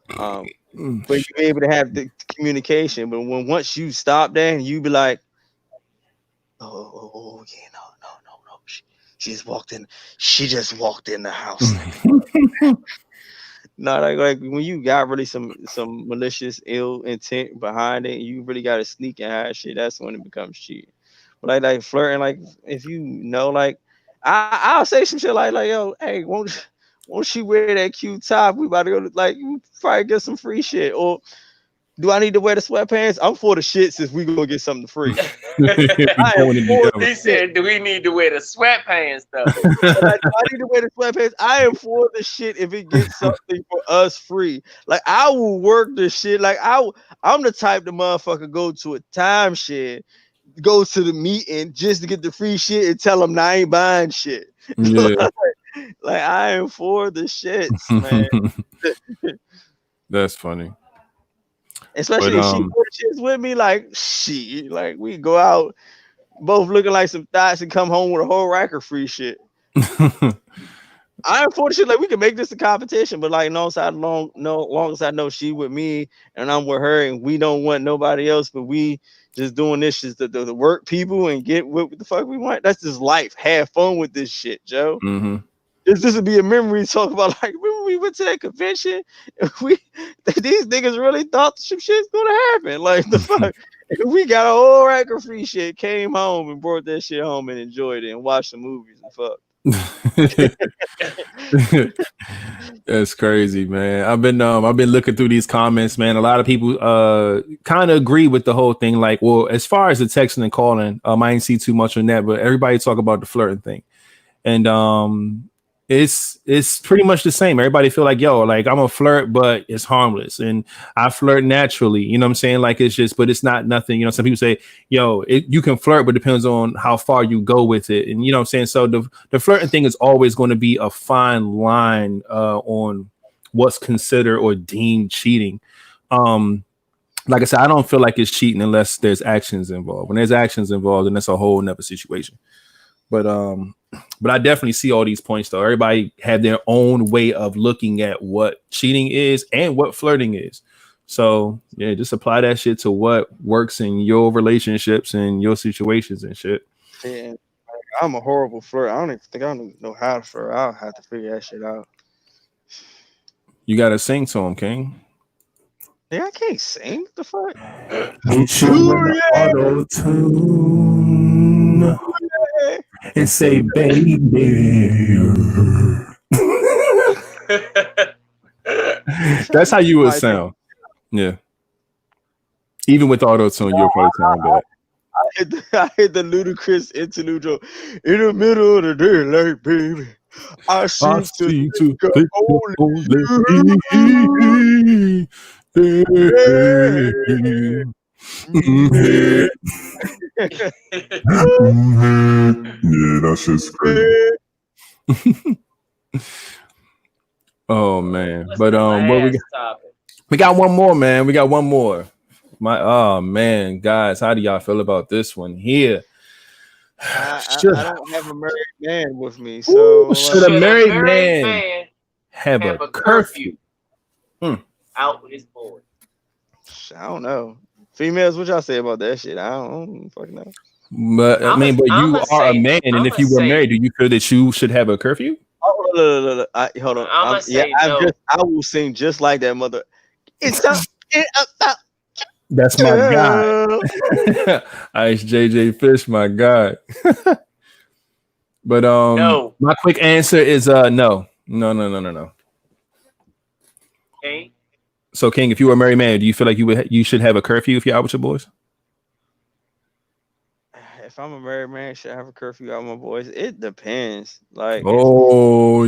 you be able to have the communication. But once you stop that and you be like, oh yeah, no. She just walked in. She just walked in the house. No, like when you got really some malicious ill intent behind it, you really got to sneak and hide shit. That's when it becomes cheating. But like flirting, like if you know, like I'll say some shit like yo, hey, won't you wear that cute top? We about to go to like you probably get some free shit. Or do I need to wear the sweatpants? I'm for the shit since we gonna get something free. I am Pulling it for together. He said, "Do we need to wear the sweatpants though?" like, I need to wear the sweatpants. I am for the shit if it gets something for us free. Like I will work the shit. Like I'm the type the motherfucker go to a timeshare, go to the meeting just to get the free shit and tell them I ain't buying shit. Yeah. Like I am for the shits, man. That's funny. Especially But if she shits with me, like shit. Like we go out both looking like some thoughts and come home with a whole rack of free shit. I unfortunately like we can make this a competition, but like long as I know she with me and I'm with her and we don't want nobody else, but we just doing this just the work people and get what the fuck we want. That's just life. Have fun with this shit, Joe. Mhm. This would be a memory to talk about. Like, remember we went to that convention and these niggas really thought some shit's gonna happen. Like the fuck. We got a whole rack of free shit, came home and brought that shit home and enjoyed it and watched some movies and fuck. That's crazy, man. I've been looking through these comments, man. A lot of people kind of agree with the whole thing. Like, well, as far as the texting and calling, I didn't see too much on that, but everybody talk about the flirting thing. And it's pretty much the same. Everybody feel like, yo, like I'm a flirt, but it's harmless. And I flirt naturally. You know what I'm saying? Like it's just, but it's not nothing. You know, some people say, yo, you can flirt, but it depends on how far you go with it. And you know what I'm saying? So the flirting thing is always going to be a fine line on what's considered or deemed cheating. Like I said, I don't feel like it's cheating unless there's actions involved. When there's actions involved, then that's a whole nother situation. But I definitely see all these points though. Everybody have their own way of looking at what cheating is and what flirting is. So yeah, just apply that shit to what works in your relationships and your situations and shit. Yeah, I'm a horrible flirt. I don't even think I don't know how to flirt. I'll have to figure that shit out. You gotta sing to him, King. Yeah, I can't sing. What the fuck? Auto-tune and say baby. That's how you would sound. Yeah. Even with auto-tune, you'll probably sound bad. I hit the ludicrous interlude in the middle of the day, like baby. I seem to think only you. Yeah, that shit's crazy. Oh man. What's But the what last topic? we got one more, man. We got one more. Oh man, guys, how do y'all feel about this one here? I don't have a married man with me, so Ooh, should a married man have a curfew? Out with his boy. I don't know. Females, what y'all say about that shit? I don't fucking know. But I mean, but you are a man, and if you were married, do you feel that you should have a curfew? Oh, look. Hold on. I'm gonna say no. I will sing just like that mother. It's up. That's my guy. Ice JJ Fish, my guy. But no. My quick answer is no. Okay. So King, if you were a married man, do you feel like you should have a curfew if you're out with your boys? If I'm a married man, should I have a curfew out with my boys? It depends. Like,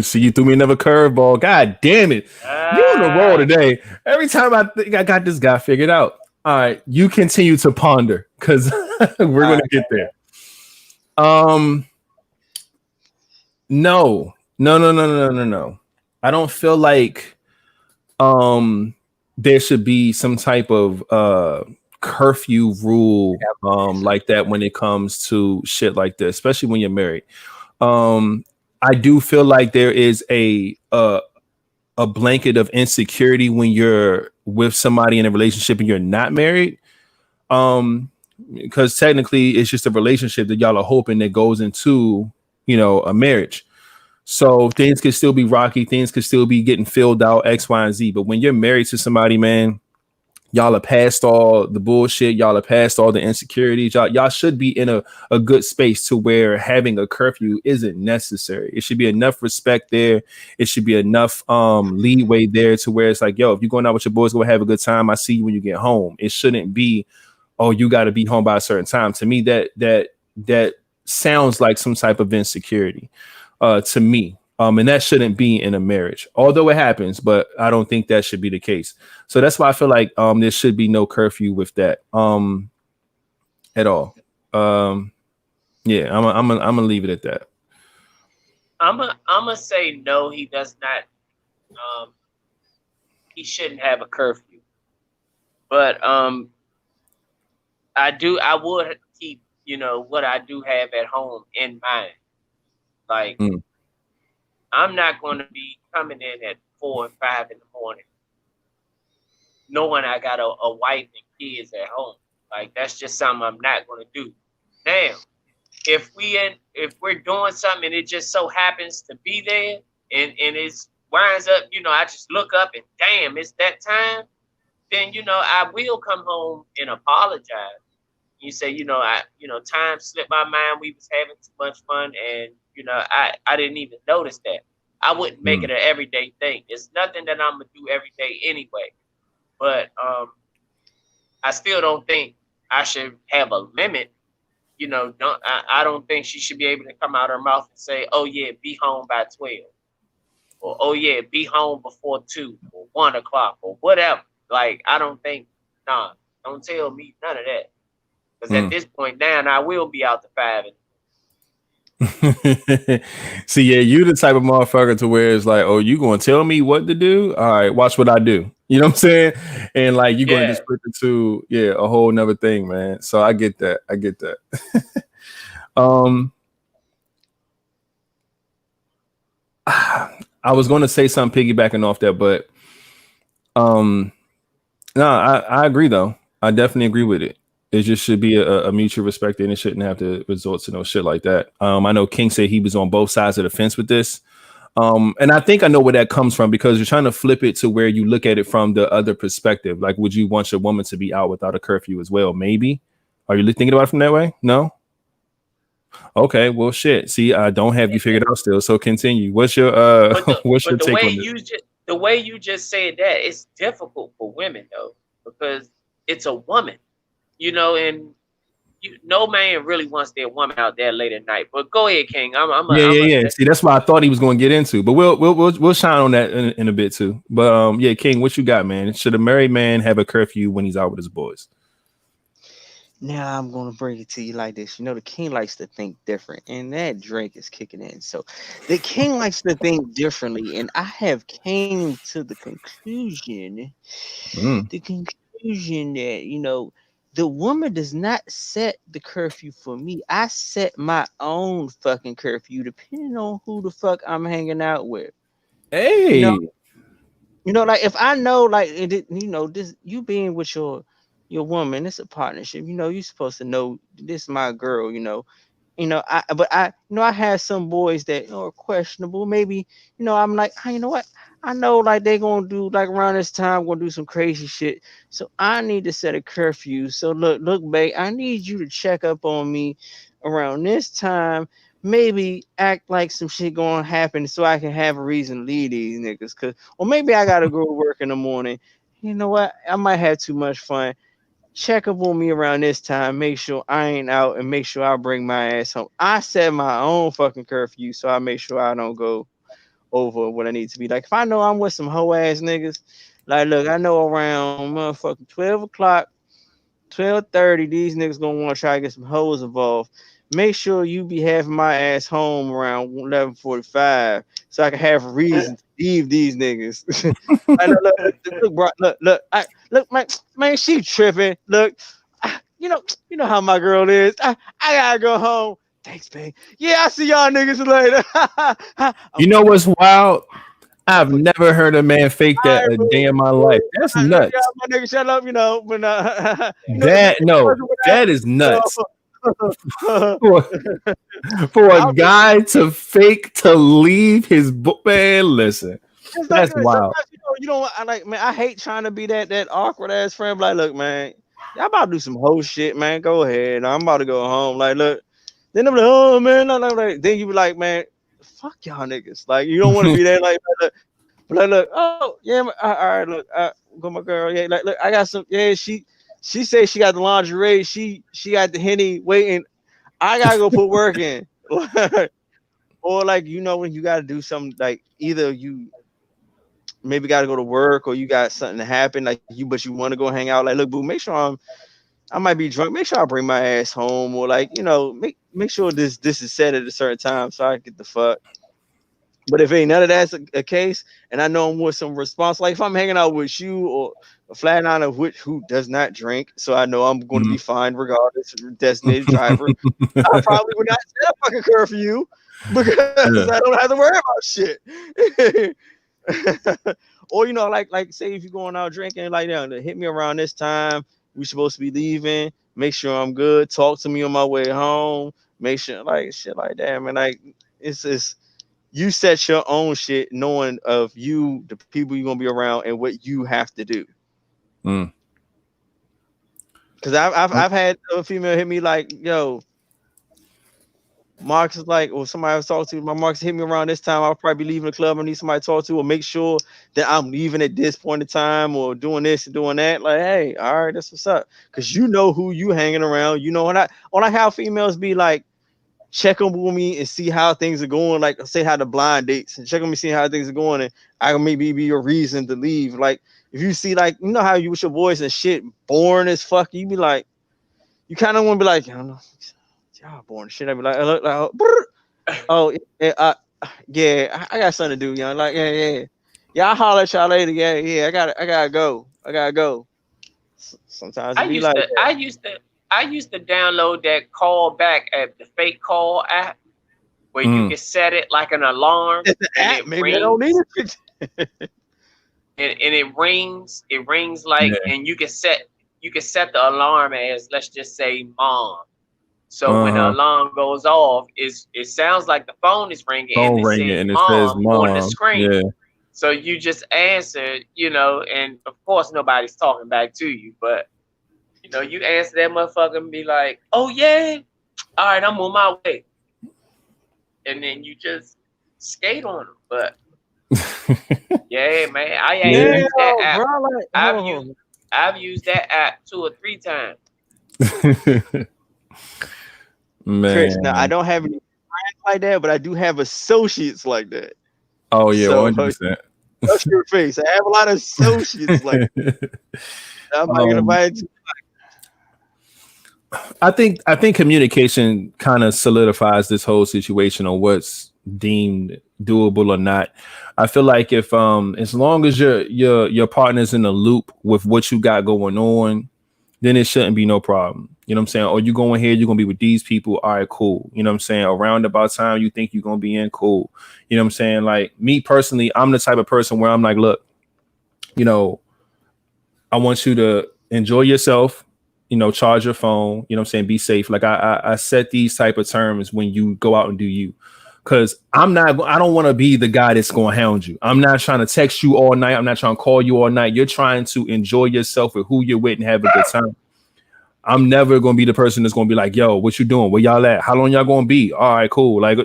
see, you threw me another curveball. God damn it. You're on the roll today. Every time I think I got this guy figured out. All right, you continue to ponder because we're going to get there. No. I don't feel like there should be some type of curfew rule like that when it comes to shit like this, especially when you're married. I do feel like there is a blanket of insecurity when you're with somebody in a relationship and you're not married. Because technically it's just a relationship that y'all are hoping that goes into, a marriage. So things could still be rocky, things could still be getting filled out, X, Y, and Z. But when you're married to somebody, man, y'all are past all the bullshit. Y'all are past all the insecurities. Y'all should be in a good space to where having a curfew isn't necessary. It should be enough respect there. It should be enough leeway there to where it's like, yo, if you're going out with your boys, go have a good time. I see you when you get home. It shouldn't be, oh, you got to be home by a certain time. To me, that sounds like some type of insecurity to me. And that shouldn't be in a marriage, although it happens, but I don't think that should be the case. So that's why I feel like there should be no curfew with that at all. Yeah, I'm gonna leave it at that. I'm gonna say no. He does not. He shouldn't have a curfew. But I would keep, what I do have at home in mind. Like. I'm not going to be coming in at 4 and 5 in the morning, knowing I got a wife and kids at home. Like, that's just something I'm not going to do. Now, if we're doing something and it just so happens to be there and it winds up, I just look up and damn, it's that time, then I will come home and apologize. You say, time slipped my mind. We was having too much fun, and I didn't even notice that. I wouldn't make it an everyday thing. It's nothing that I'm gonna do every day anyway. But I still don't think I should have a limit. I don't think she should be able to come out her mouth and say, "Oh yeah, be home by 12," or "Oh yeah, be home before 2 or 1 o'clock or whatever." Like, I don't think. Nah, don't tell me none of that. Because at this point now, I will be out to 5. See, yeah, you the type of motherfucker to where it's like, oh, you gonna tell me what to do? All right, watch what I do. You know what I'm saying? And like, you're going to just split the two, a whole nother thing, man. So I get that. I was going to say something piggybacking off that, but no, I agree though. I definitely agree with it. It just should be a mutual respect, and it shouldn't have to resort to no shit like that. I know King said he was on both sides of the fence with this. And I think I know where that comes from, because you're trying to flip it to where you look at it from the other perspective. Like, would you want your woman to be out without a curfew as well? Maybe. Are you thinking about it from that way? No? Okay, well, shit. See, I don't have you figured out still. So continue. What's your what's your take on this? The way you just said that, it's difficult for women though, because it's a woman. And no man really wants their woman out there late at night. But go ahead, King. Yeah. See, that's what I thought he was going to get into. But we'll shine on that in a bit too. But yeah, King, what you got, man? Should a married man have a curfew when he's out with his boys? Now I'm gonna bring it to you like this. The king likes to think different, and that drink is kicking in. So the king likes to think differently, and I have came to the conclusion that the woman does not set the curfew for me. I set my own fucking curfew depending on who the fuck I'm hanging out with. Hey, like if I know, like this, you being with your woman, it's a partnership. You're supposed to know this is my girl. I have some boys that are questionable. Maybe I'm like, hey, you know what? I know like they're gonna do like around this time, gonna do some crazy shit. So I need to set a curfew. So look, babe, I need you to check up on me around this time. Maybe act like some shit gonna happen so I can have a reason to leave these niggas. Or maybe I gotta go to work in the morning. You know what? I might have too much fun. Check up on me around this time. Make sure I ain't out, and make sure I bring my ass home. I set my own fucking curfew, so I make sure I don't go over what I need to be. Like if I know I'm with some hoe ass niggas, like look, I know around motherfucking 12 o'clock, 12:30, these niggas gonna want to try to get some hoes involved. Make sure you be having my ass home around 11:45 so I can have a reason to leave these niggas. Look, bro, look, man, she tripping. Look, you know how my girl is. I gotta go home. Thanks, babe. Yeah, I see y'all niggas later. You know what's wild? I've never heard a man fake that a day in my life. That's nuts. My nigga, shut up, but that is nuts. for a guy to fake to leave his book, man. Listen, that's wild. You know what? I hate trying to be that awkward ass friend. Like, look, man, y'all about to do some whole shit, man. Go ahead. I'm about to go home. Like, look. Then I'm like, oh man, then you be like, man, fuck y'all niggas. Like, you don't want to be there. Like, look, oh yeah, all right, look, go my girl. Yeah, like, look, I got some. Yeah, she said she got the lingerie. She got the Henny waiting. I gotta go put work in. Or like, you know, when you gotta do something, like either you maybe gotta go to work or you got something to happen, like but you want to go hang out. Like, look, boo, make sure I might be drunk. Make sure I bring my ass home, or like, you know, make sure this is set at a certain time so I can get the fuck. But if ain't none of that's a case, and I know I'm with some response, like if I'm hanging out with you or a flat nine of who does not drink, so I know I'm going to be fine regardless. Designated driver, I probably would not set a fucking curfew because I don't have to worry about shit. Or you know, like say if you're going out drinking, like hit me around this time. We supposed to be leaving. Make sure I'm good. Talk to me on my way home. Make sure, like shit like that, man. Like it's you set your own shit, knowing of you, the people you're gonna be around, and what you have to do. Because I've had a female hit me like, yo, Marcus is like, or somebody I was talking to, my Marcus hit me around this time. I'll probably be leaving the club. I need somebody to talk to, or make sure that I'm leaving at this point in time, or doing this and doing that. Like, hey, all right, that's what's up. Because you know who you hanging around. You know, when I how females be like, check on with me and see how things are going. Like, say how the blind dates and check on me, see how things are going, and I can maybe be a reason to leave. Like, if you see, like, you know how you with your boys and shit, boring as fuck, you be like, you kind of want to be like, I don't know. Y'all boring shit. I be like, oh yeah, I got something to do, young. Like, yeah. I'll holler at y'all later. Yeah, I gotta go. Sometimes it be like I used to download that call back app, the fake call app, where you can set it like an alarm. And maybe I don't need it. and it rings like, and you can set the alarm as, let's just say, mom. So when the alarm goes off, it sounds like the phone is ringing, and it says mom on the screen. Yeah. So you just answer, you know, and of course nobody's talking back to you, but you know, you answer that motherfucker and be like, "Oh yeah, all right, I'm on my way," and then you just skate on them. But yeah, man, I ain't used that app. Bro, I've used that app 2 or 3 times. Man. Chris, now I don't have any friends like that, but I do have associates like that. Oh yeah, 100%. That's your face. I have a lot of associates like that. I'm not gonna buy it. I think communication kind of solidifies this whole situation on what's deemed doable or not. I feel like if as long as your partner's in the loop with what you got going on, then it shouldn't be no problem. You know what I'm saying? Or you going here, you're gonna be with these people. All right, cool. You know what I'm saying? Around about time you think you're gonna be in, cool. You know what I'm saying? Like me personally, I'm the type of person where I'm like, look, you know, I want you to enjoy yourself, you know, charge your phone, you know what I'm saying? Be safe. Like I set these type of terms when you go out and do you. Cause I don't want to be the guy that's going to hound you. I'm not trying to text you all night. I'm not trying to call you all night. You're trying to enjoy yourself with who you're with and have a good time. I'm never going to be the person that's going to be like, yo, what you doing? Where y'all at? How long y'all going to be? All right, cool. Like,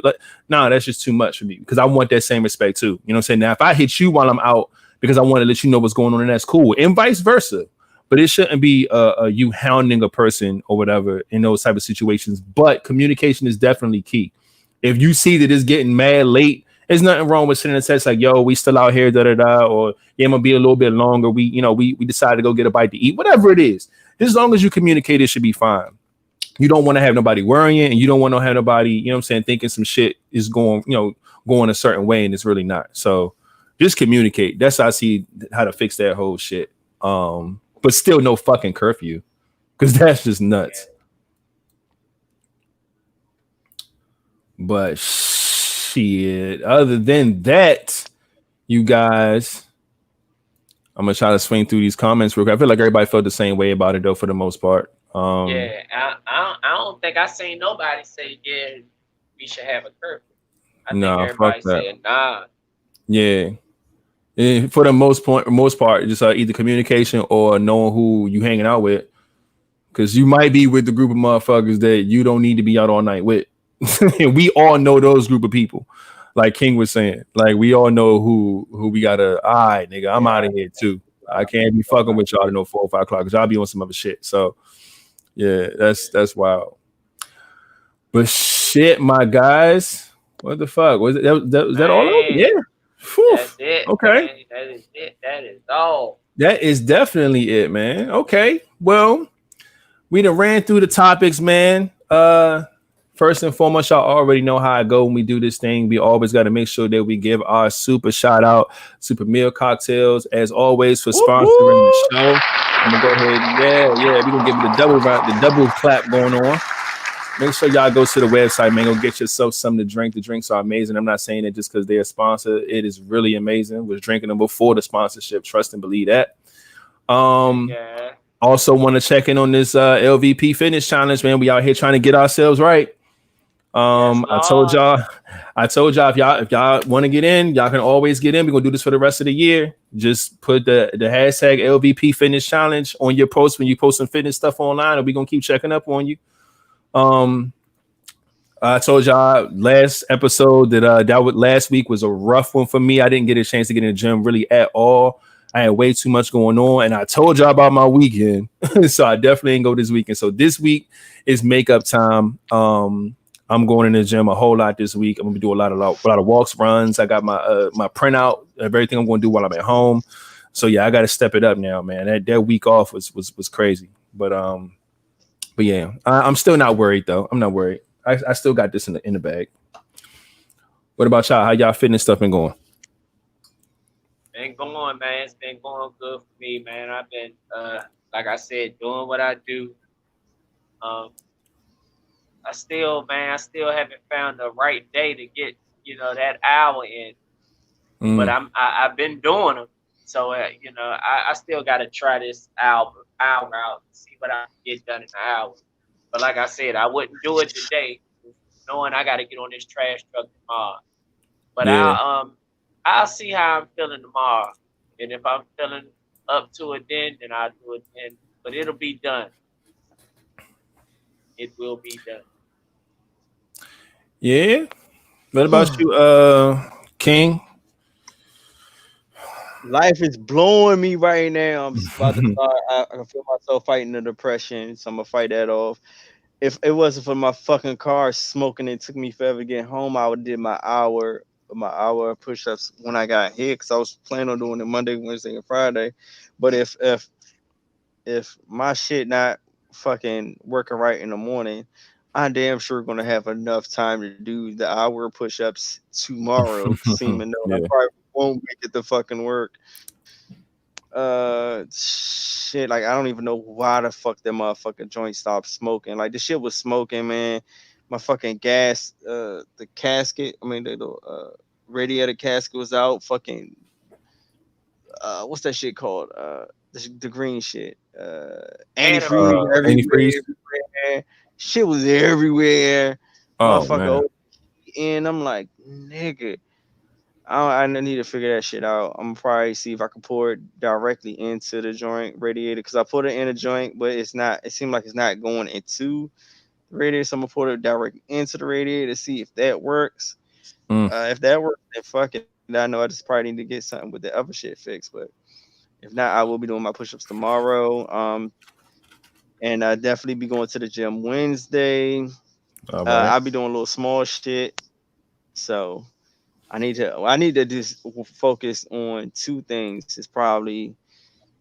nah, that's just too much for me because I want that same respect too. You know what I'm saying? Now, if I hit you while I'm out because I want to let you know what's going on, and that's cool, and vice versa. But it shouldn't be you hounding a person or whatever in those type of situations. But communication is definitely key. If you see that it's getting mad late, there's nothing wrong with sending a text like, yo, we still out here, da-da-da, or yeah, I'm gonna be a little bit longer. We decided to go get a bite to eat, whatever it is. As long as you communicate, it should be fine. You don't want to have nobody worrying, and you don't want to have nobody, you know what I'm saying, thinking some shit is going a certain way and it's really not. So just communicate. That's how I see how to fix that whole shit. But still no fucking curfew, because that's just nuts. But shit, other than that, you guys, I'm gonna try to swing through these comments real quick. I feel like everybody felt the same way about it though, for the most part. I don't think I seen nobody say we should have a curfew. I think nah, fuck everybody that. saying nah. Yeah. And for the most part, just either communication or knowing who you hanging out with, because you might be with the group of motherfuckers that you don't need to be out all night with. And we all know those group of people. Like King was saying, like we all know who we gotta. All right, nigga, I'm out of here too. I can't be fucking with y'all to no 4 or 5 o'clock because I'll be on some other shit. So yeah, that's wild. But shit, my guys, what the fuck was it? Was that all of it? Man, Yeah. Whew. that's it, Okay. man. That is it. That is all. That is definitely it, man. Okay. Well, we done ran through the topics, man. First and foremost, y'all already know how I go when we do this thing. We always got to make sure that we give our super shout out, Super Meal Cocktails, as always, for sponsoring the show. I'm gonna go ahead. Yeah. We're gonna give it a double round, the double clap going on. Make sure y'all go to the website, man. Go get yourself something to drink. The drinks are amazing. I'm not saying it just because they're a sponsor. It is really amazing. Was drinking them before the sponsorship. Trust and believe that. Yeah. Also want to check in on this LVP fitness challenge, man. We out here trying to get ourselves right. Yes, I told y'all if y'all want to get in, y'all can always get in. We're gonna do this for the rest of the year. Just put the hashtag LVP fitness challenge on your post when you post some fitness stuff online, and we're gonna keep checking up on you. I told y'all last episode that last week was a rough one for me. I didn't get a chance to get in the gym really at all. I had way too much going on, and I told y'all about my weekend, so I definitely ain't go this weekend. So this week is makeup time. I'm going in the gym a whole lot this week. I'm gonna do a lot of walks, runs. I got my my printout of everything I'm gonna do while I'm at home. So yeah, I got to step it up now, man. That week off was crazy, but yeah, I'm still not worried though. I'm not worried. I still got this in the bag. What about y'all? How y'all fitness stuff been going? Been going, man. It's been going good for me, man. I've been, like I said, doing what I do. I still haven't found the right day to get, that hour in. But I've been doing them. So, I still got to try this hour out, see what I can get done in an hour. But like I said, I wouldn't do it today, knowing I got to get on this trash truck tomorrow. But Yeah. I'll see how I'm feeling tomorrow, and if I'm feeling up to it, then I'll do it then. But it'll be done. It will be done. Yeah. What about you, King? Life is blowing me right now. I'm about to start. I can feel myself fighting the depression, so I'm gonna fight that off. If it wasn't for my fucking car smoking, it took me forever to get home. I would have did my hour push-ups when I got here, because I was planning on doing it Monday, Wednesday, and Friday. But if my shit not fucking working right in the morning, I'm damn sure gonna have enough time to do the hour push-ups tomorrow. Seeming though I Yeah. probably won't make it to fucking work. Shit, like I don't even know why the fuck that motherfucking joint stopped smoking. Like the shit was smoking, man. My fucking gas, the casket, I mean the radiator casket was out. Fucking what's that shit called? The green shit. Antifreeze Antifreeze. everywhere. Shit was everywhere. Oh Motherfucker, man. and I'm like, nigga. I need to figure that shit out. I'm probably see if I can pour it directly into the joint radiator, because I put it in a joint, but it's not. It seemed like it's not going into the radiator. So I'm gonna put it directly into the radiator to see if that works. If that works, then fuck it. I know I just probably need to get something with the other shit fixed. But if not, I will be doing my push-ups tomorrow. And I definitely be going to the gym Wednesday. All right. I'll be doing a little small shit. So I need to just focus on two things. It's probably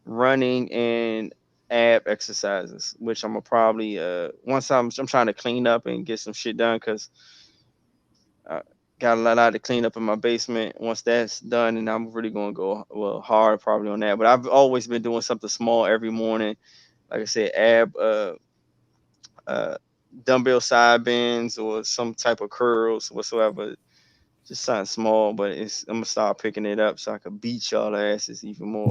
running and ab exercises, which I'm gonna probably once I'm trying to clean up and get some shit done, because I got a lot to clean up in my basement. Once that's done, and I'm really gonna go hard probably on that. But I've always been doing something small every morning. Like I said, ab dumbbell side bends or some type of curls whatsoever. Just something small, but I'm gonna start picking it up so I can beat y'all asses even more.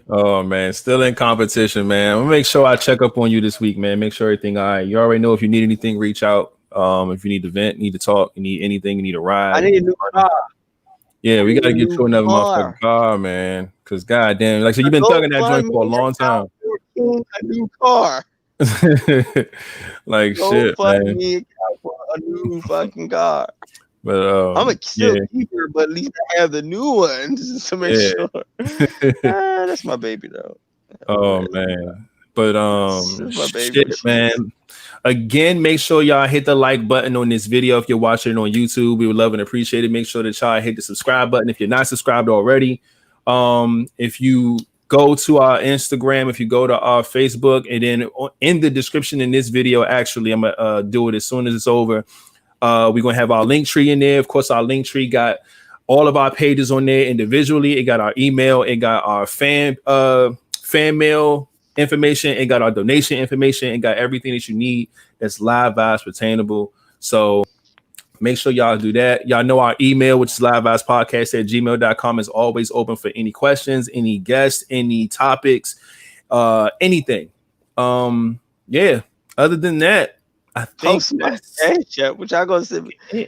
Oh man, still in competition, man. I'm gonna make sure I check up on you this week, man. Make sure everything all right. You already know if you need anything, reach out. If you need to vent, need to talk, you need anything, you need a ride. I need a new car. Yeah, we gotta get you another car. motherfucking car, man. Cause goddamn, like so you've been thugging that joint for a long time. A new car. Like Go shit, man. me for a new fucking car. But I'm a still keep her, but at least I have the new ones to make sure. That's my baby though. Oh man. But That's my baby. Shit, man. Again, make sure y'all hit the like button on this video if you're watching it on YouTube. We would love and appreciate it. Make sure that y'all hit the subscribe button if you're not subscribed already. If you go to our Instagram, if you go to our Facebook, and then in the description in this video, actually, I'm gonna do it as soon as it's over. We're gonna have our link tree in there. Of course, our link tree got all of our pages on there individually. It got our email, it got our fan mail information, it got our donation information, it got everything that you need that's Live Vibes pertainable. So make sure y'all do that. Y'all know our email, which is LiveVibezPodcast@gmail.com, is always open for any questions, any guests, any topics, anything. Yeah. Other than that, I think that's Cashapp, which I gonna say,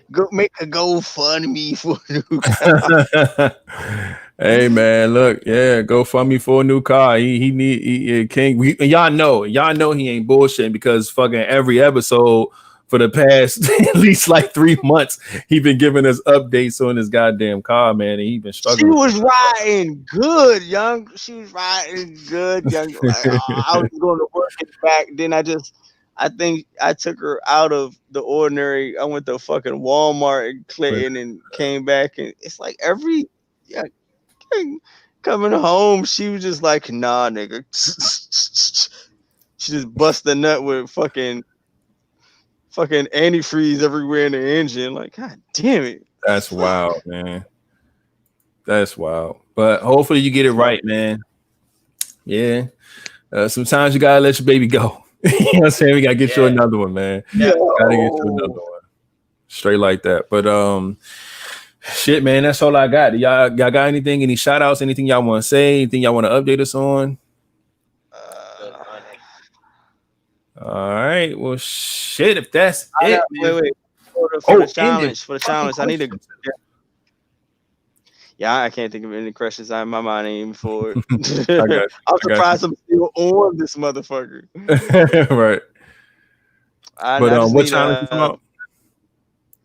go make a GoFundMe for a new car. Hey man, look, yeah, GoFundMe for a new car. He need King. Y'all know he ain't bullshitting because fucking every episode for the past at least like 3 months, he been giving us updates on his goddamn car, man, and he been struggling. She was riding good, young. She was riding good, young. Like, I was going to work and back. Then I think I took her out of the ordinary. I went to fucking Walmart in Clinton and came back, and it's like coming home, she was just like, nah, nigga. She just bust the nut with fucking antifreeze everywhere in the engine. Like, god damn it. That's wild, man. That's wild. But hopefully you get it right, man. Yeah. Sometimes you gotta let your baby go. You know what I'm saying? We gotta get you another one, man. Yeah. Gotta get you another one. Straight like that. But shit, man, that's all I got. Y'all got anything, any shout outs, anything y'all want to say, anything y'all want to update us on? All right. Well, shit, if that's it. Wait. For the challenge, I need to. Yeah, I can't think of any questions. My mind ain't even for it. I'm surprised I'm still on this motherfucker. Right. But what challenge you about?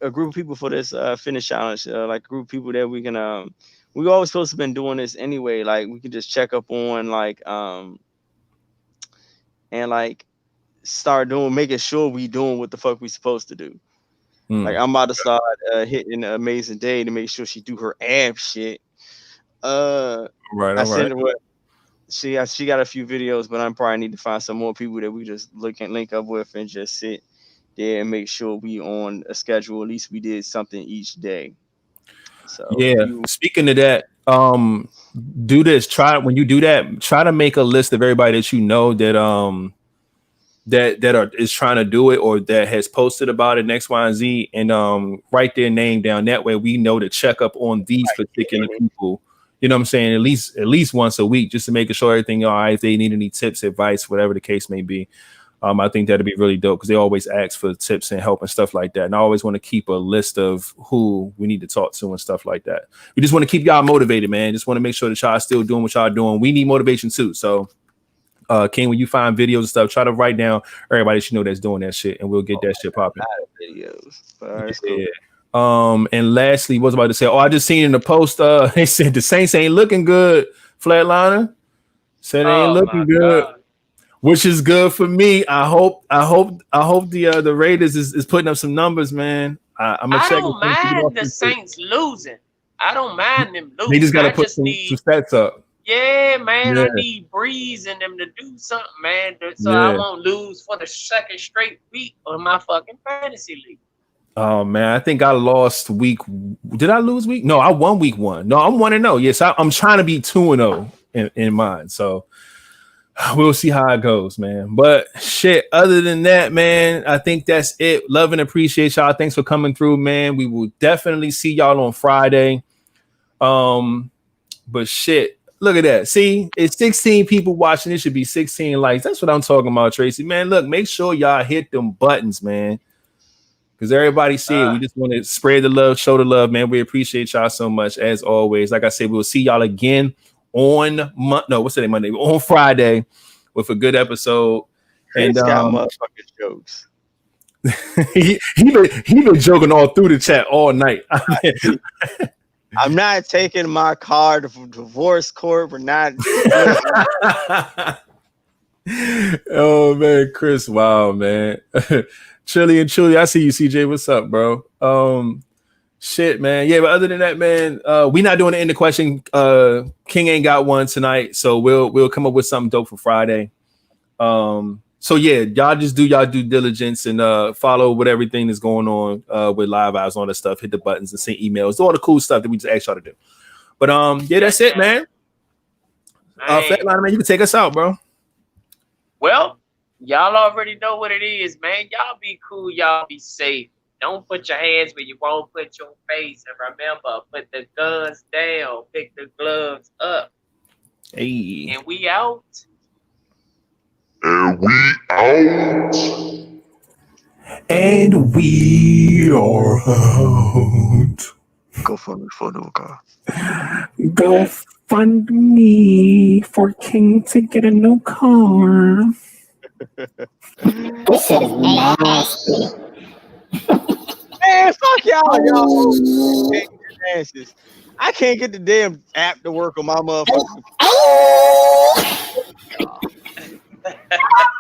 A group of people for this fitness challenge, like a group of people that we can we always supposed to been doing this anyway. Like we can just check up on and like start making sure we doing what the fuck we supposed to do. Like I'm about to start hitting an amazing day to make sure she do her ab shit. Right. I sent her what she got a few videos, but I'm probably need to find some more people that we just link up with and just sit there and make sure we on a schedule. At least we did something each day. So yeah. Speaking of that, do this. When you do that, try to make a list of everybody that you know that is trying to do it or that has posted about it, X, Y, and Z, and write their name down. That way we know to check up on these particular people. You know what I'm saying? At least once a week, just to make sure everything all right. If they need any tips, advice, whatever the case may be. I think that'd be really dope because they always ask for tips and help and stuff like that. And I always want to keep a list of who we need to talk to and stuff like that. We just want to keep y'all motivated, man. Just want to make sure that y'all still doing what y'all doing. We need motivation too. So King, when you find videos and stuff, try to write down everybody that you know that's doing that shit, and we'll get that shit popping. Videos. Cool. And lastly, what was I about to say? I just seen in the post, they said the Saints ain't looking good. Flatliner said they ain't looking good, which is good for me. I hope the Raiders is putting up some numbers, man. I don't mind the Saints losing. I don't mind them losing. They just gotta put some stats up. Yeah, man, I need Breeze and them to do something, man, so I won't lose for the second straight week on my fucking fantasy league. Oh man, I think I lost week. Did I lose week? No, I won week 1. No, I'm 1-0. Yes, I'm trying to be 2-0 in mine. So we'll see how it goes, man. But shit, other than that, man, I think that's it. Love and appreciate y'all. Thanks for coming through, man. We will definitely see y'all on Friday. But shit, look at that. See, it's 16 people watching. It should be 16 likes. That's what I'm talking about, Tracy. Man, look, make sure y'all hit them buttons, man. Because everybody see it. We just want to spread the love, show the love, man. We appreciate y'all so much, as always. Like I said, we'll see y'all again on Monday? On Friday with a good episode. Chris got motherfucking jokes. he been joking all through the chat all night. I'm not taking my car to divorce court. We're not. Oh man, Chris, wow, man. Chili and Chili, I see you, CJ. What's up, bro? Shit, man. Yeah, but other than that, man, we not doing the end of question. King ain't got one tonight, so we'll come up with something dope for Friday. So yeah, y'all just do y'all due diligence and follow what everything is going on with Live Vibes, all that stuff. Hit the buttons and send emails, all the cool stuff that we just asked y'all to do. But yeah, that's it, man. Flatliner, man, you can take us out, bro. Well, y'all already know what it is, man. Y'all be cool. Y'all be safe. Don't put your hands where you won't put your face. And remember, put the guns down. Pick the gloves up. Hey. And we out. And we out. And we are out. Go fund me for no car. Go fund me for King to get a new car. This shit is nasty. Man, fuck y'all. I can't get the damn app to work on my motherfucker.